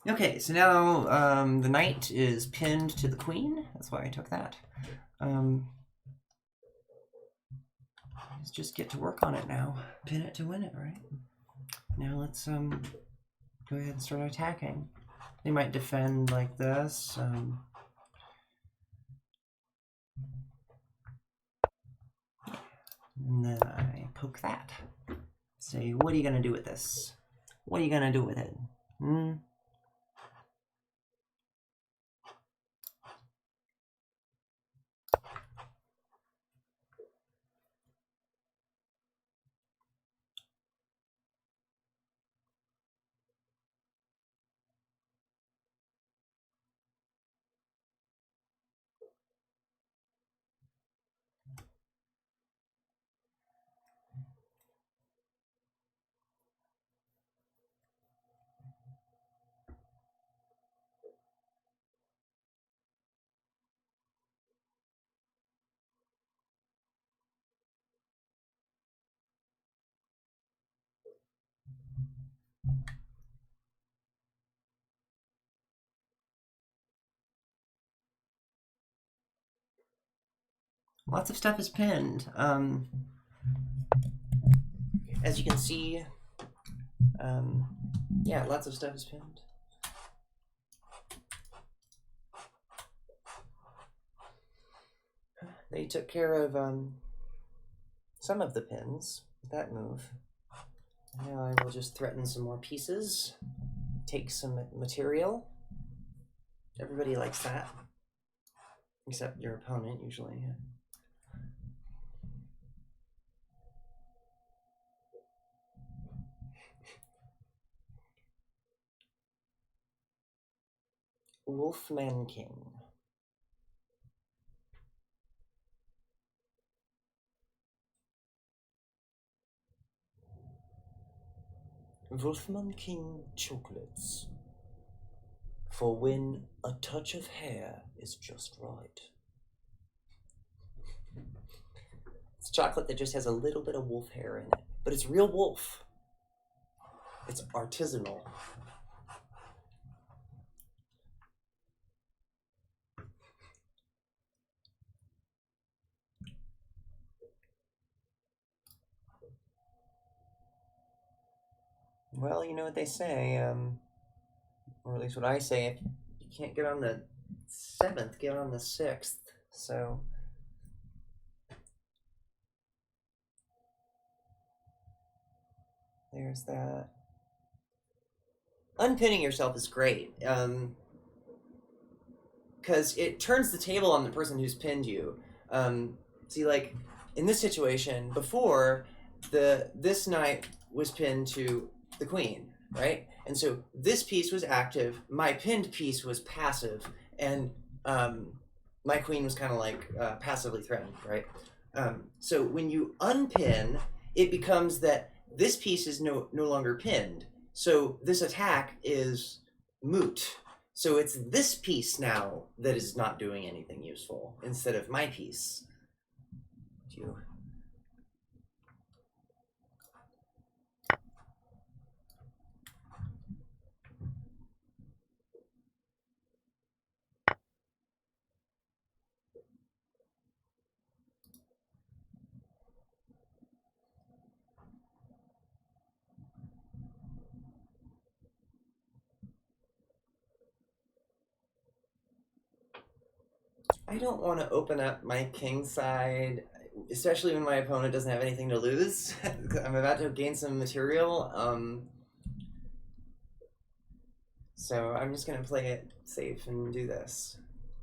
okay, so now the knight is pinned to the queen. That's why I took that. Let's just get to work on it now. Pin it to win it, right? Now let's go ahead and start attacking. They might defend like this. And then I poke that. Say, what are you gonna do with this? What are you gonna do with it? Lots of stuff is pinned. As you can see, yeah, lots of stuff is pinned. They took care of some of the pins with that move. Now I will just threaten some more pieces, take some material. Everybody likes that, except your opponent usually. Wolfman King. Wolfman King chocolates. For when a touch of hair is just right. It's chocolate that just has a little bit of wolf hair in it, but it's real wolf. It's artisanal. Well, you know what they say, or at least what I say, if you can't get on the 7th, get on the 6th, so... There's that. Unpinning yourself is great, because it turns the table on the person who's pinned you. See, like, in this situation, before, this knight was pinned to the queen, right? And so this piece was active, my pinned piece was passive, and my queen was kind of like passively threatened, right? So when you unpin, it becomes that this piece is no longer pinned. So this attack is moot. So it's this piece now that is not doing anything useful instead of my piece. Do you... I don't want to open up my king side, especially when my opponent doesn't have anything to lose. I'm about to gain some material, so I'm just going to play it safe and do this.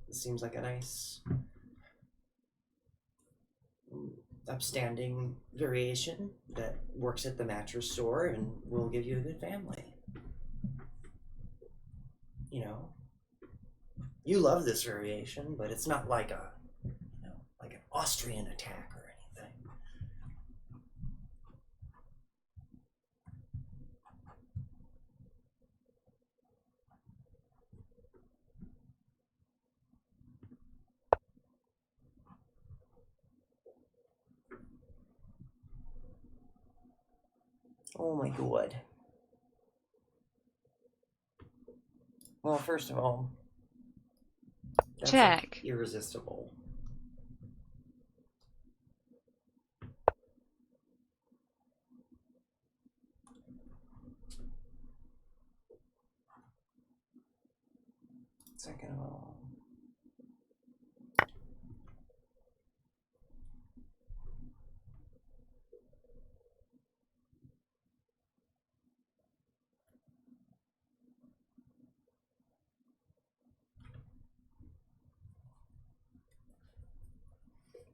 This seems like a nice, upstanding variation that works at the mattress store and will give you a good family. You know, you love this variation, but it's not like a, like an Austrian attack or anything. Oh my god. Well, first of all, that's Check. irresistible. Second of all,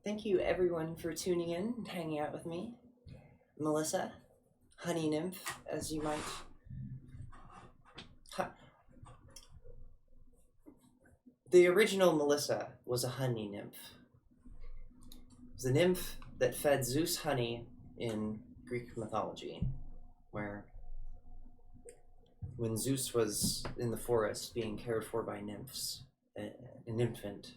thank you everyone for tuning in and hanging out with me. Melissa, honey nymph, as you might. The original Melissa was a honey nymph. It was a nymph that fed Zeus honey in Greek mythology, where when Zeus was in the forest being cared for by nymphs, an infant,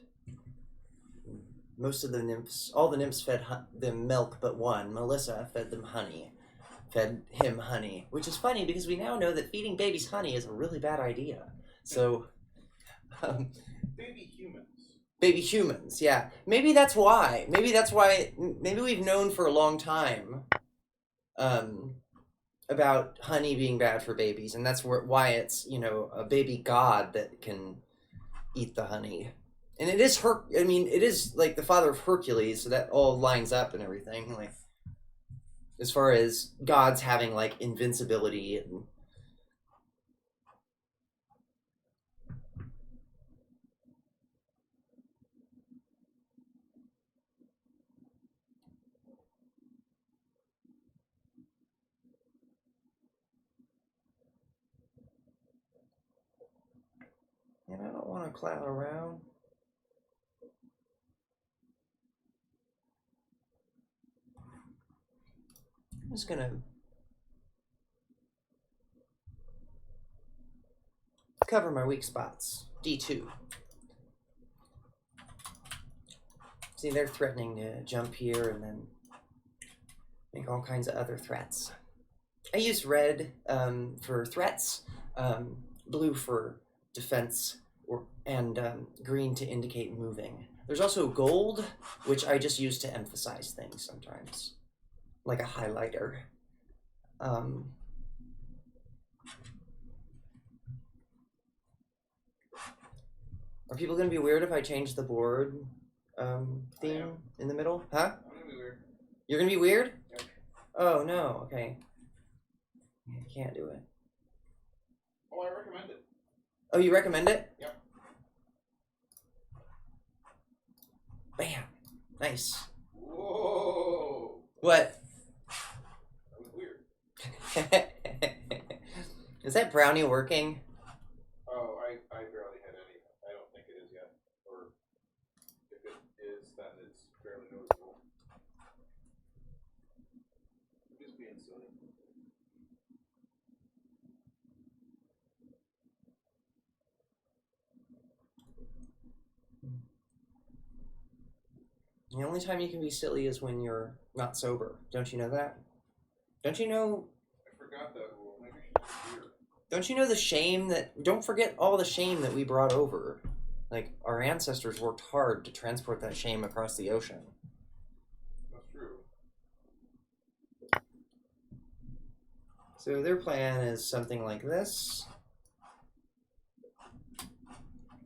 most of the nymphs, all the nymphs fed them milk but one. Melissa fed them honey, fed him honey, which is funny because we now know that feeding babies honey is a really bad idea. So, baby humans, yeah. Maybe that's why. Maybe we've known for a long time about honey being bad for babies, and that's why it's, a baby god that can eat the honey. And it is it is like the father of Hercules, so that all lines up and everything. Like, as far as gods having like invincibility and I don't want to clown around. I'm just gonna cover my weak spots. D2. See, they're threatening to jump here and then make all kinds of other threats. I use red for threats, blue for defense, and green to indicate moving. There's also gold, which I just use to emphasize things sometimes, like a highlighter. Are people going to be weird if I change the board theme in the middle? Huh? I'm gonna be weird. You're going to be weird? Yep. Oh, no. Okay. I can't do it. Oh, I recommend it. Oh, you recommend it? Yep. Bam. Nice. Whoa. What? That was weird. Is that brownie working? Oh, I barely had any. I don't think it is yet. Or if it is, then it's fairly noticeable. I'm just being silly. The only time you can be silly is when you're not sober. Don't you know that? Don't you know? I forgot that rule. Maybe I should just beer. Don't you know the shame that? Don't forget all the shame that we brought over. Like, our ancestors worked hard to transport that shame across the ocean. That's true. So their plan is something like this.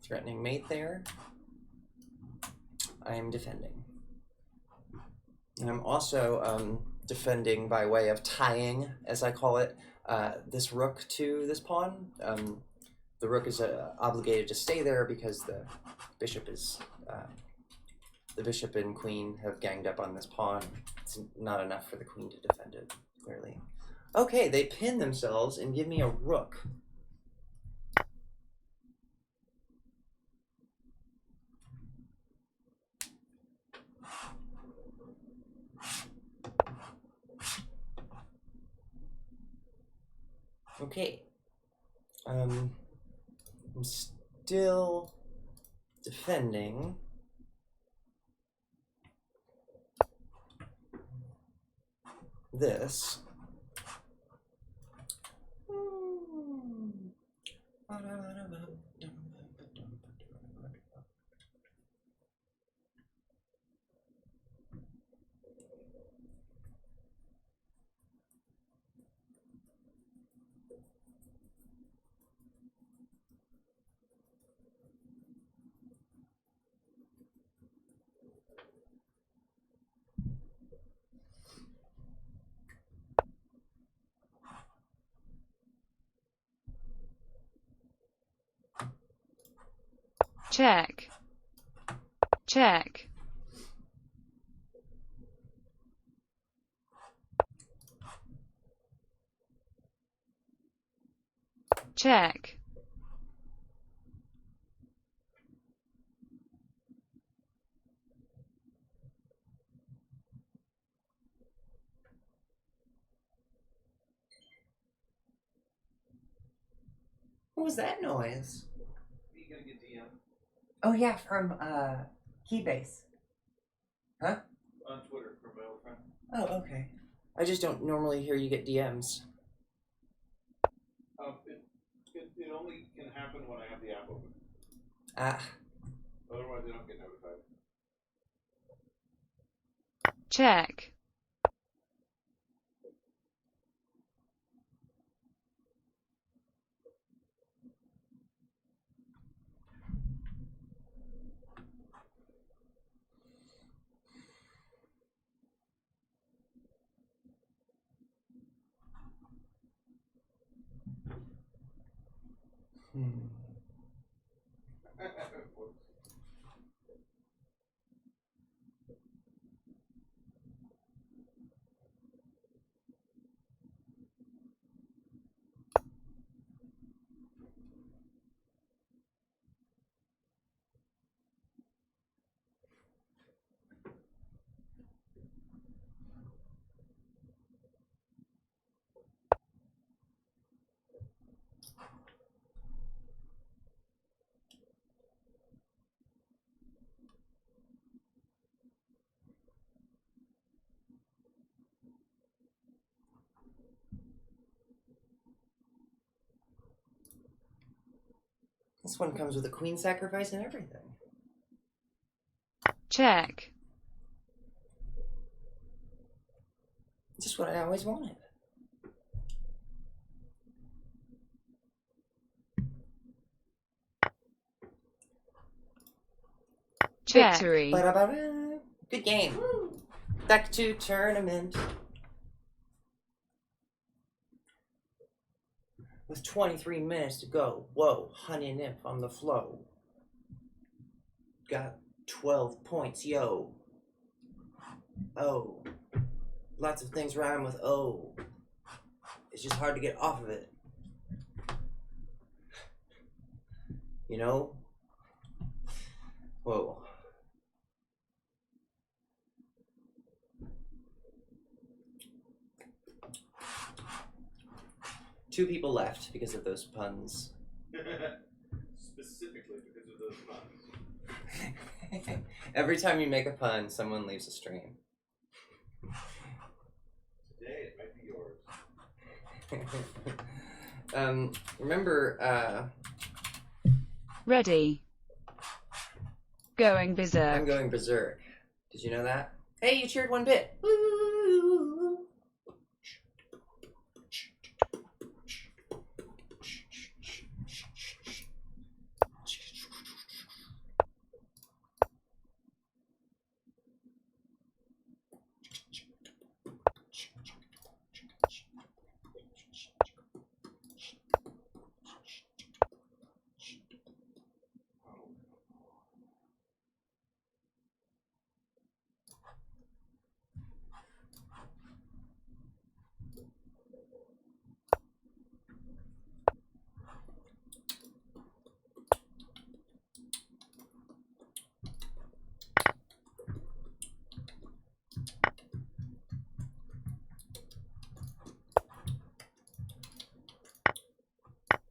Threatening mate there. I am defending. And I'm also defending by way of tying, as I call it, this rook to this pawn. The rook is obligated to stay there because the bishop and queen have ganged up on this pawn. It's not enough for the queen to defend it, clearly. Okay, they pin themselves and give me a rook. Okay. I'm still defending. This. Check. Check. Check. What was that noise? Are you gonna get DM? Oh yeah, from Keybase. Huh? On Twitter from my old friend. Oh, okay. I just don't normally hear you get DMs. It only can happen when I have the app open. Ah. Otherwise, I don't get notified. Check. This one comes with a queen sacrifice and everything. Check. Just what I always wanted. Victory. Ba-da-ba-da. Good game. Woo. Back to tournament. With 23 minutes to go. Whoa, honey nymph on the flow. Got 12 points, yo. Oh. Lots of things rhyme with oh. It's just hard to get off of it. You know? Whoa. Two people left because of those puns. Specifically because of those puns. Every time you make a pun, someone leaves a stream. Today it might be yours. Remember, Ready. Going I'm berserk. going berserk. Did you know that? Hey, you cheered 1 bit. Woo!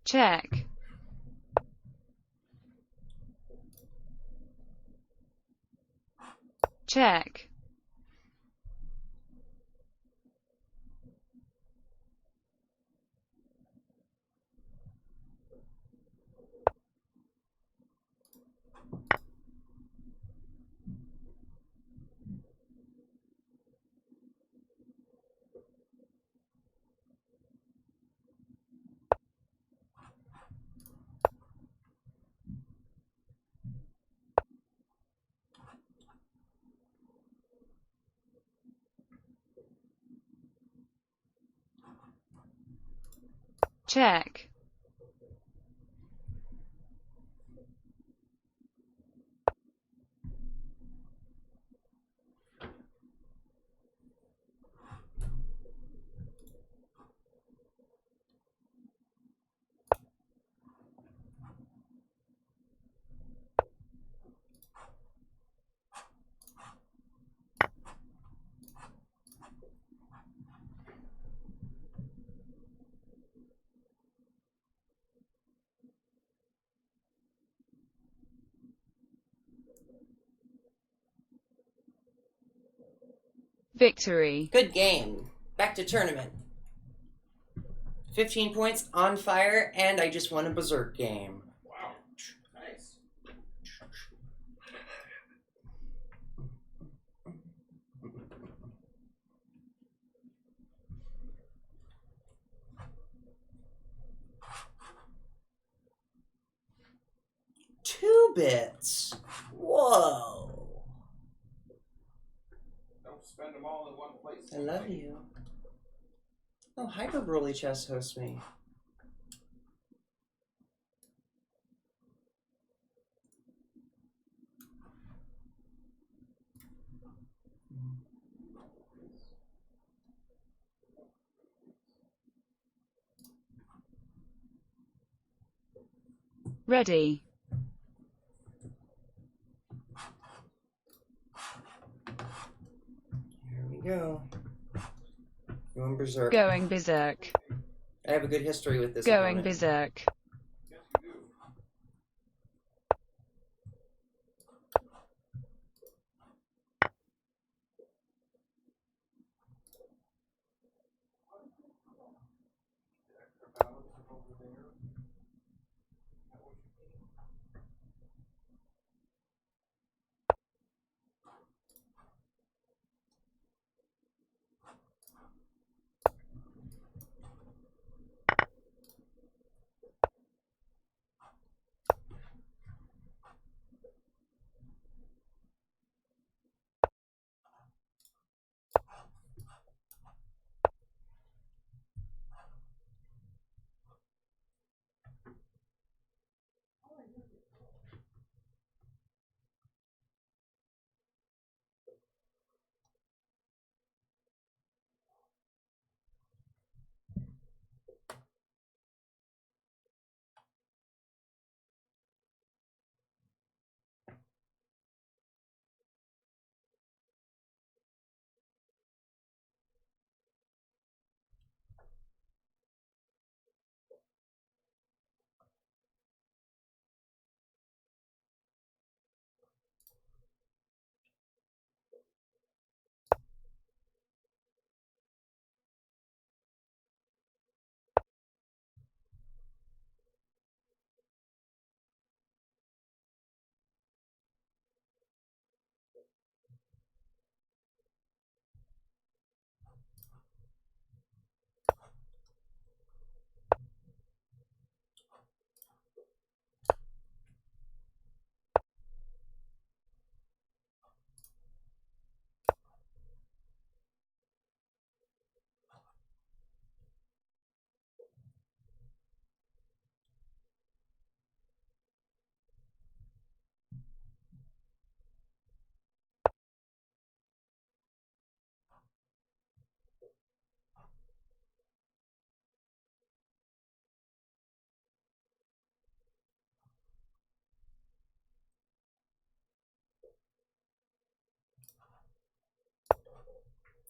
Check. Check. Check. Victory. Good game. Back to tournament. 15 points, on fire, and I just won a berserk game. Wow. Nice. Two bits. Whoa. Don't spend them all in one place. I love you. Oh, Hyper Broly Chess hosts me. Ready. Here we go. Going berserk. Going berserk. I have a good history with this Going opponent. berserk. Yes, you do.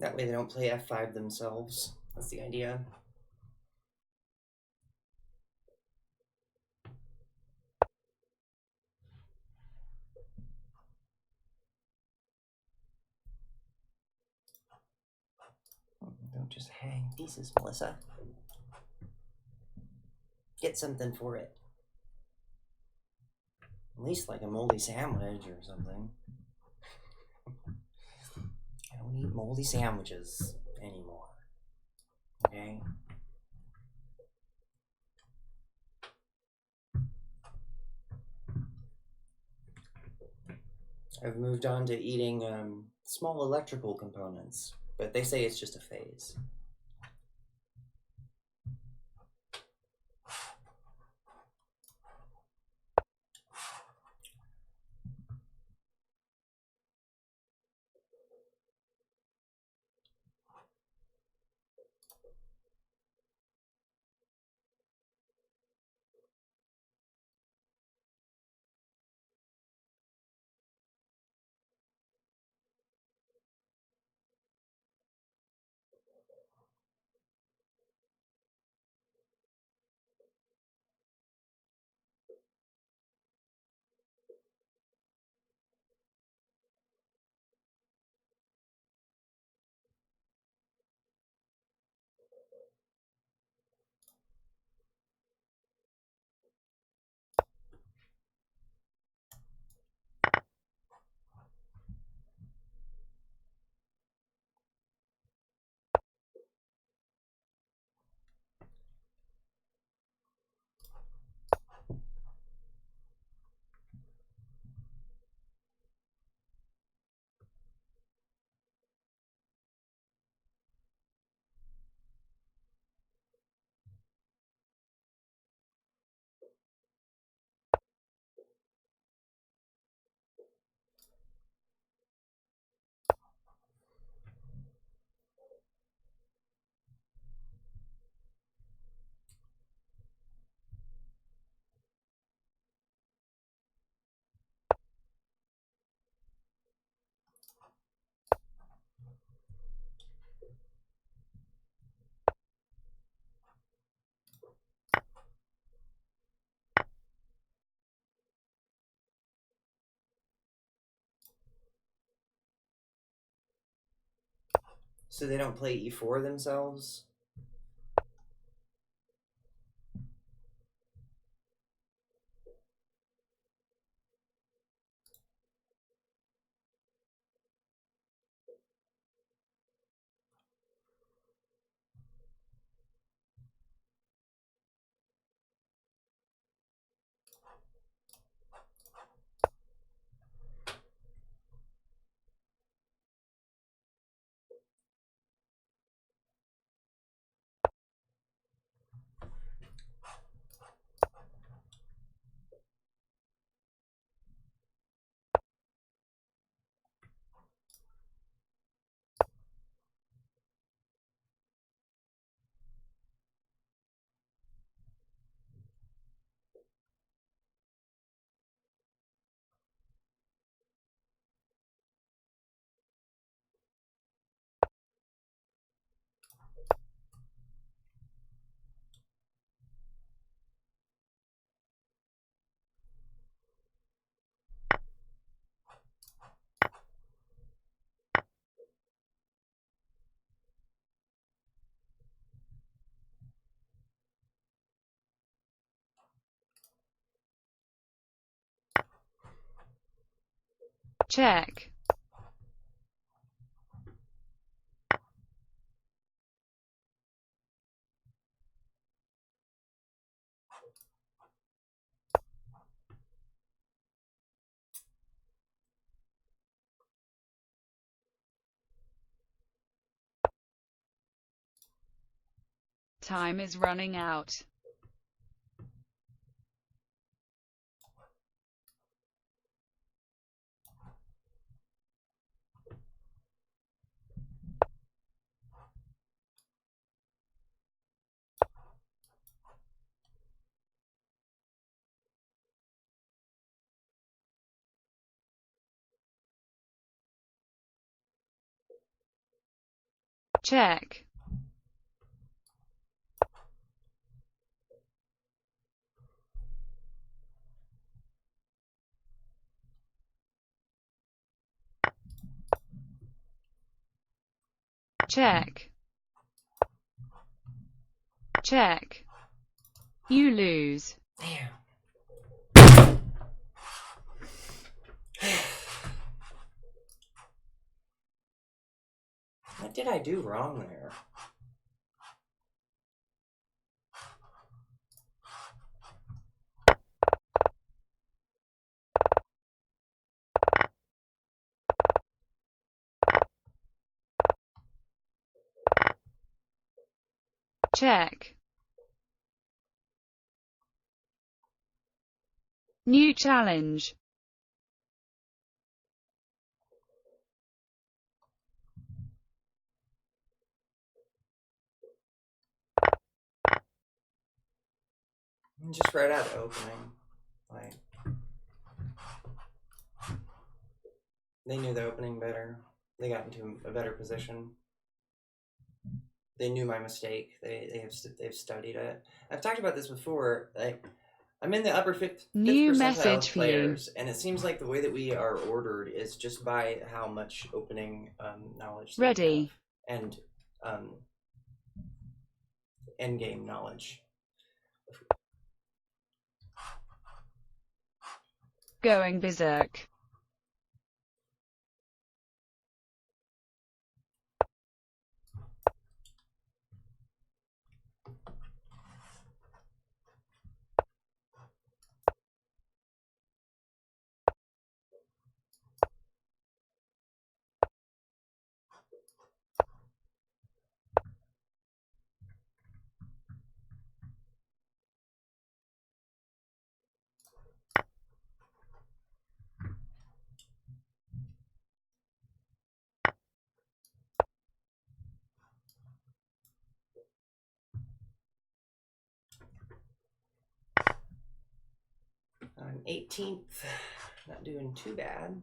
That way they don't play f5 themselves. That's the idea. Don't just hang pieces, Melissa. Get something for it. At least like a moldy sandwich or something. I don't eat moldy sandwiches anymore. Okay? I've moved on to eating small electrical components, but they say it's just a phase. So they don't play e4 themselves? Check. Time is running out. check, check, check. You lose. Damn. What did I do wrong there? Check. New challenge. Just right out the opening. Like, they knew the opening better. They got into a better position. They knew my mistake. They've studied it. I've talked about this before. Like, I'm in the upper fifth New percentile message of for you. players, and it seems like the way that we are ordered is just by how much opening knowledge that we Ready. have, and end game knowledge. Going berserk. I'm 18th. Not doing too bad.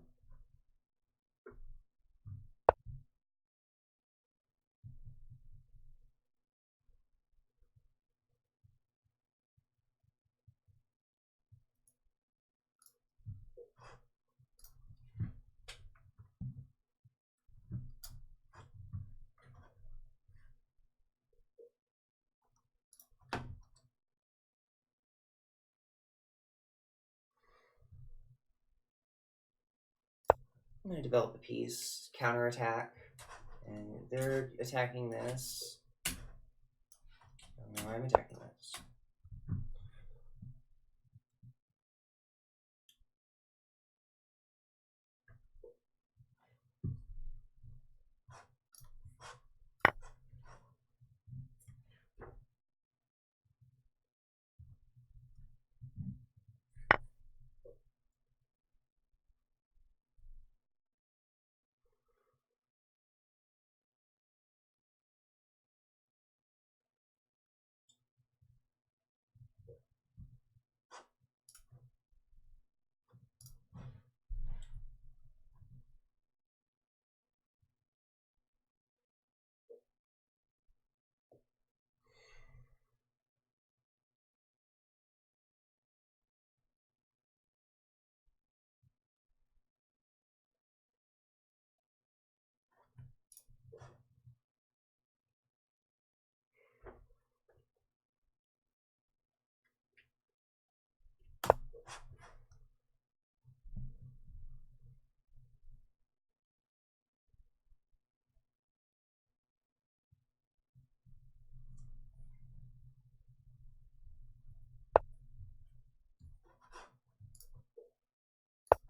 I'm going to develop a piece, counterattack, and they're attacking this. No, I'm attacking this.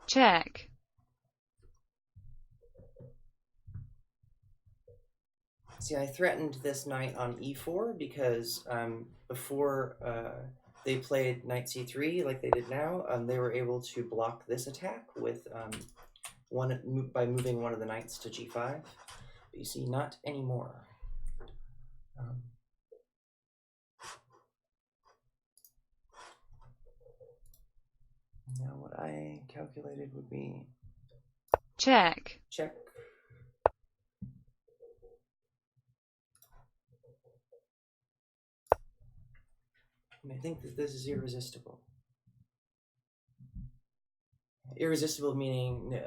Check. See, I threatened this knight on e4 because before they played knight c3 like they did now, they were able to block this attack with by moving one of the knights to g5. But you see, not anymore. Now what I calculated would be Check. check. And I think that this is irresistible. Irresistible meaning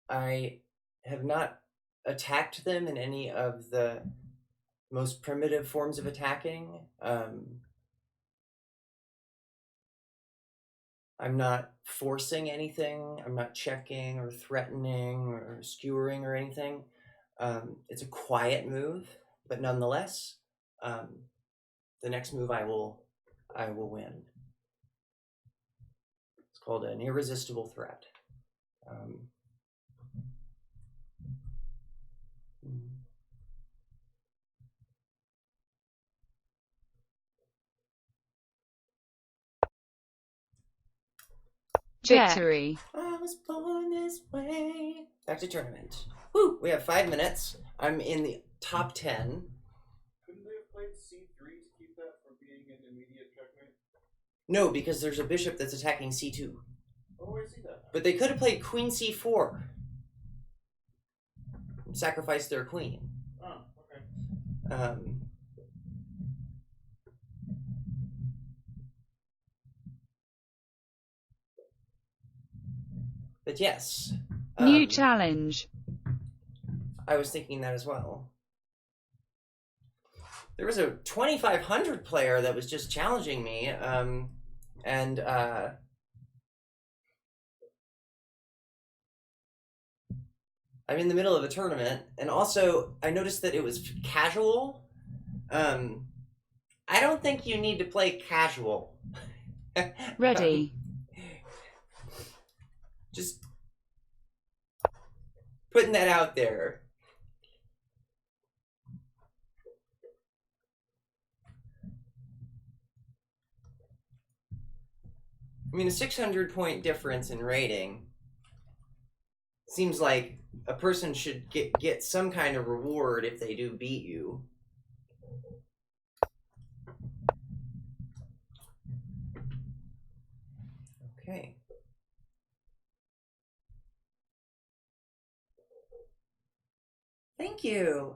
I have not attacked them in any of the most primitive forms of attacking. I'm not forcing anything. I'm not checking or threatening or skewering or anything. It's a quiet move, but nonetheless, the next move I will win. It's called an irresistible threat. Victory. I was born this way. Back to tournament. Woo! We have 5 minutes. I'm in the top 10. Couldn't they have played C3 to keep that from being an immediate checkmate? No, because there's a bishop that's attacking C2. Oh, I see that. But they could have played Queen C4. Sacrificed their queen. Oh, okay. But yes. New challenge. I was thinking that as well. There was a 2500 player that was just challenging me, and I'm in the middle of a tournament, and also I noticed that it was casual. I don't think you need to play casual. Ready. Just putting that out there. I mean, a 600-point difference in rating seems like a person should get some kind of reward if they do beat you. Okay. Thank you.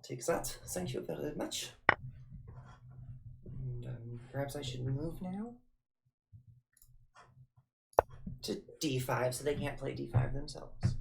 Takes that. Thank you very much. And, perhaps I should move now to d5 so they can't play d5 themselves.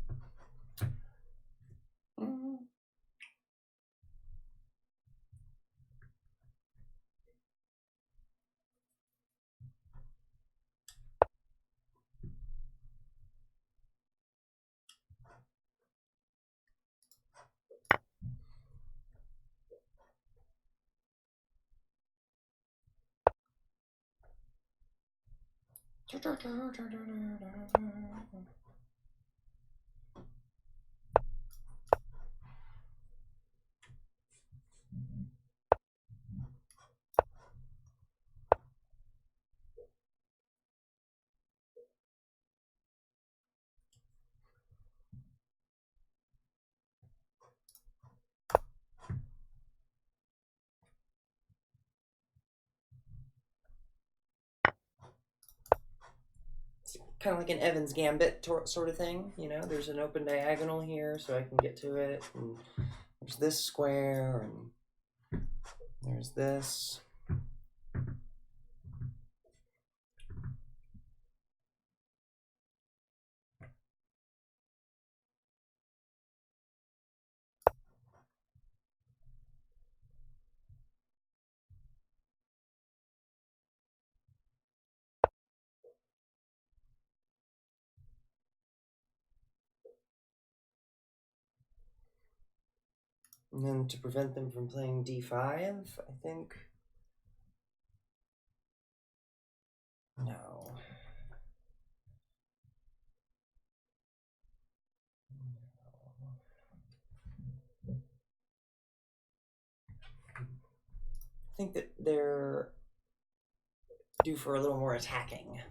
Kind of like an Evans Gambit sort of thing, you know. There's an open diagonal here, so I can get to it. And there's this square, and there's this. And then to prevent them from playing d5, I think. No. I think that they're due for a little more attacking.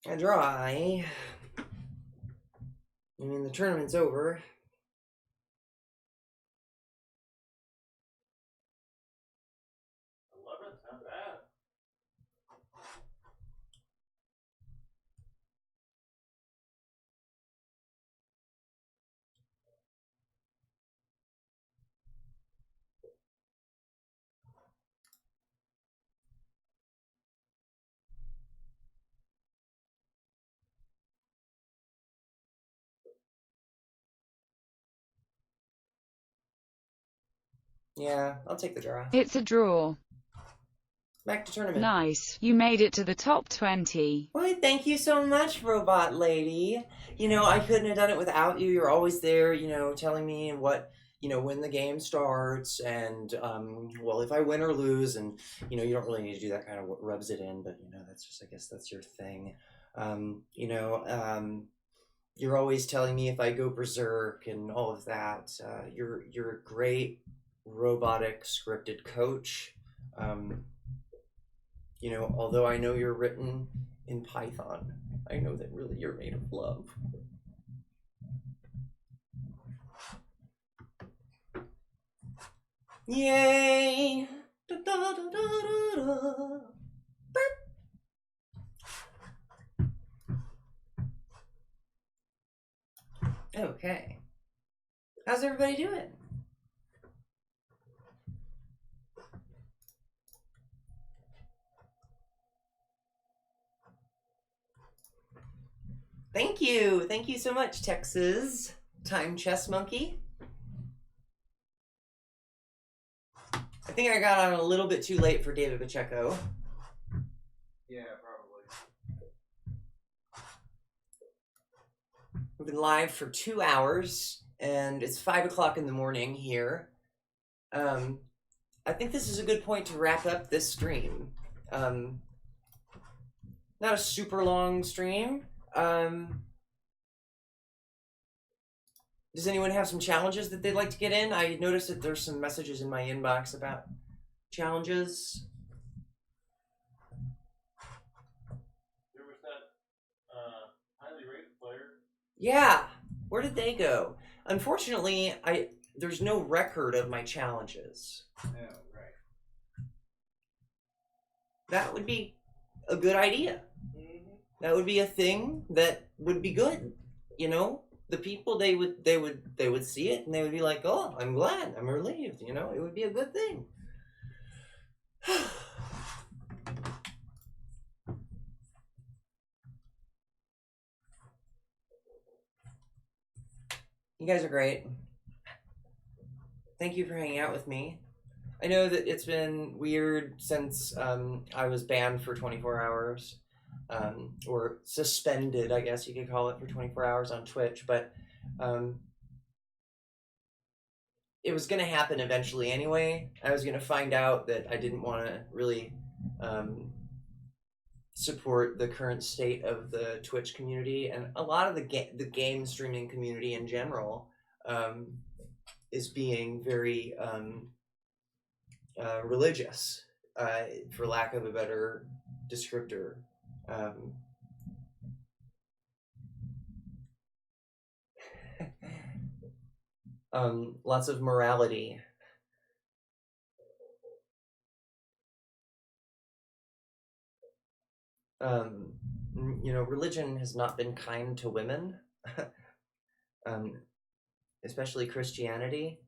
I draw. I mean, the tournament's over. 11's not bad. Yeah, I'll take the draw. It's a draw. Back to tournament. Nice. You made it to the top 20. Why, thank you so much, robot lady. You know, I couldn't have done it without you. You're always there, you know, telling me what, you know, when the game starts and, well, if I win or lose, and, you know, you don't really need to do that, kind of what rubs it in, but, you know, that's just, I guess that's your thing. You know, you're always telling me if I go berserk and all of that. You're a great robotic scripted coach. You know, although I know you're written in Python, I know that really you're made of love. Yay! Da, da, da, da, da. Okay. How's everybody doing? Thank you. Thank you so much, Texas Time Chess Monkey. I think I got on a little bit too late for David Pacheco. Yeah, probably. We've been live for 2 hours, and it's 5 o'clock in the morning here. I think this is a good point to wrap up this stream. Not a super long stream. Does anyone have some challenges that they'd like to get in? I noticed that there's some messages in my inbox about challenges. There was that highly rated player. Yeah, where did they go? Unfortunately, there's no record of my challenges. Oh, right. That would be a good idea. Mm-hmm. That would be a thing that would be good. You know, the people they would see it and they would be like, "Oh, I'm glad, I'm relieved." You know, it would be a good thing. You guys are great. Thank you for hanging out with me. I know that it's been weird since I was banned for 24 hours, or suspended, I guess you could call it, for 24 hours on Twitch, but it was going to happen eventually anyway. I was going to find out that I didn't want to really support the current state of the Twitch community, and a lot of the game streaming community in general is being very religious, for lack of a better descriptor. lots of morality. Religion has not been kind to women, especially Christianity.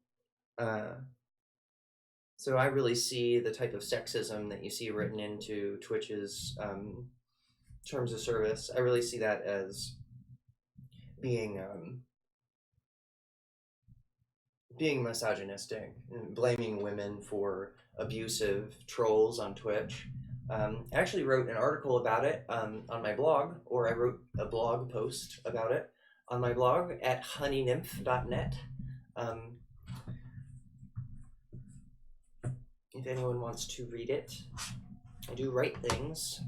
So I really see the type of sexism that you see written into Twitch's terms of service. I really see that as being misogynistic and blaming women for abusive trolls on Twitch. I actually wrote an article about it on my blog, or I wrote a blog post about it on my blog at honeynymph.net. If anyone wants to read it, I do write things.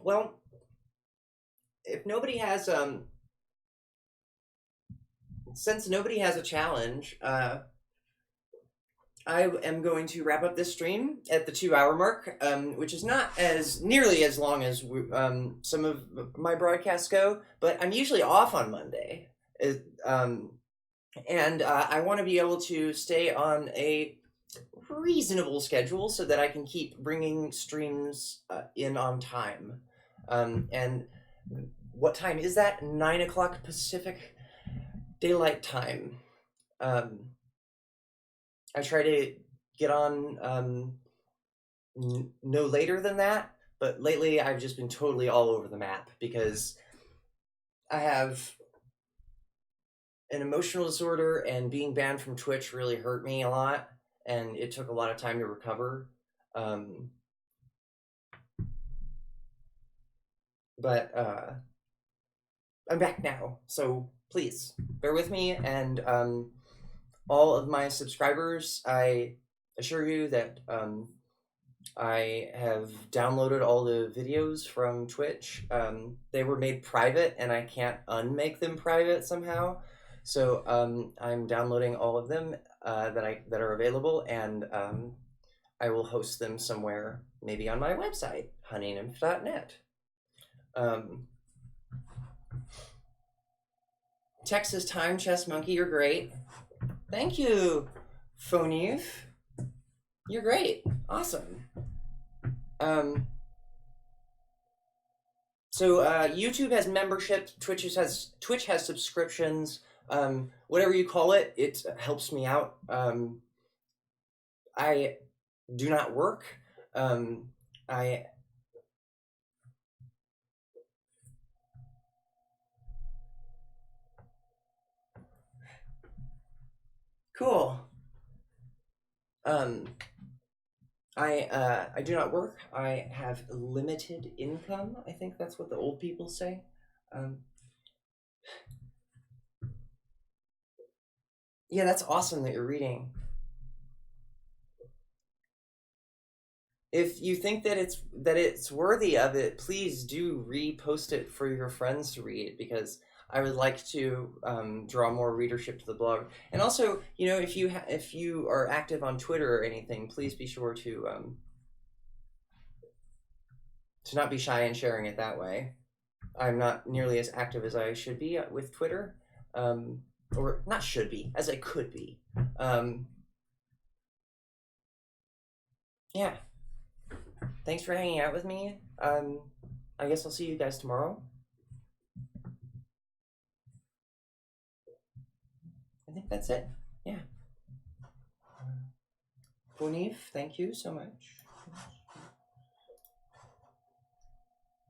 Well, if nobody has since nobody has a challenge, I am going to wrap up this stream at the 2-hour mark, which is not as nearly as long as some of my broadcasts go, but I'm usually off on Monday. And I want to be able to stay on a reasonable schedule so that I can keep bringing streams in on time. And what time is that? 9 o'clock Pacific Daylight Time. I try to get on no later than that, but lately I've just been totally all over the map because I have an emotional disorder, and being banned from Twitch really hurt me a lot, and it took a lot of time to recover. But I'm back now, so please bear with me. And all of my subscribers, I assure you that I have downloaded all the videos from Twitch. They were made private, and I can't unmake them private somehow. So I'm downloading all of them that are available, and I will host them somewhere, maybe on my website, honeynymph.net. Texas Time Chess Monkey, you're great. Thank you, Phoneve. You're great. Awesome. So YouTube has membership. Twitch has subscriptions. Whatever you call it, it helps me out. I do not work. Cool. I do not work. I have limited income. I think that's what the old people say. Yeah, that's awesome that you're reading. If you think that it's worthy of it, please do repost it for your friends to read, because I would like to draw more readership to the blog. And also, if you are active on Twitter or anything, please be sure to not be shy in sharing it that way. I'm not nearly as active as I should be with Twitter, or not should be, as I could be. Yeah. Thanks for hanging out with me. I guess I'll see you guys tomorrow. I think that's it. Yeah. Punif, thank you so much.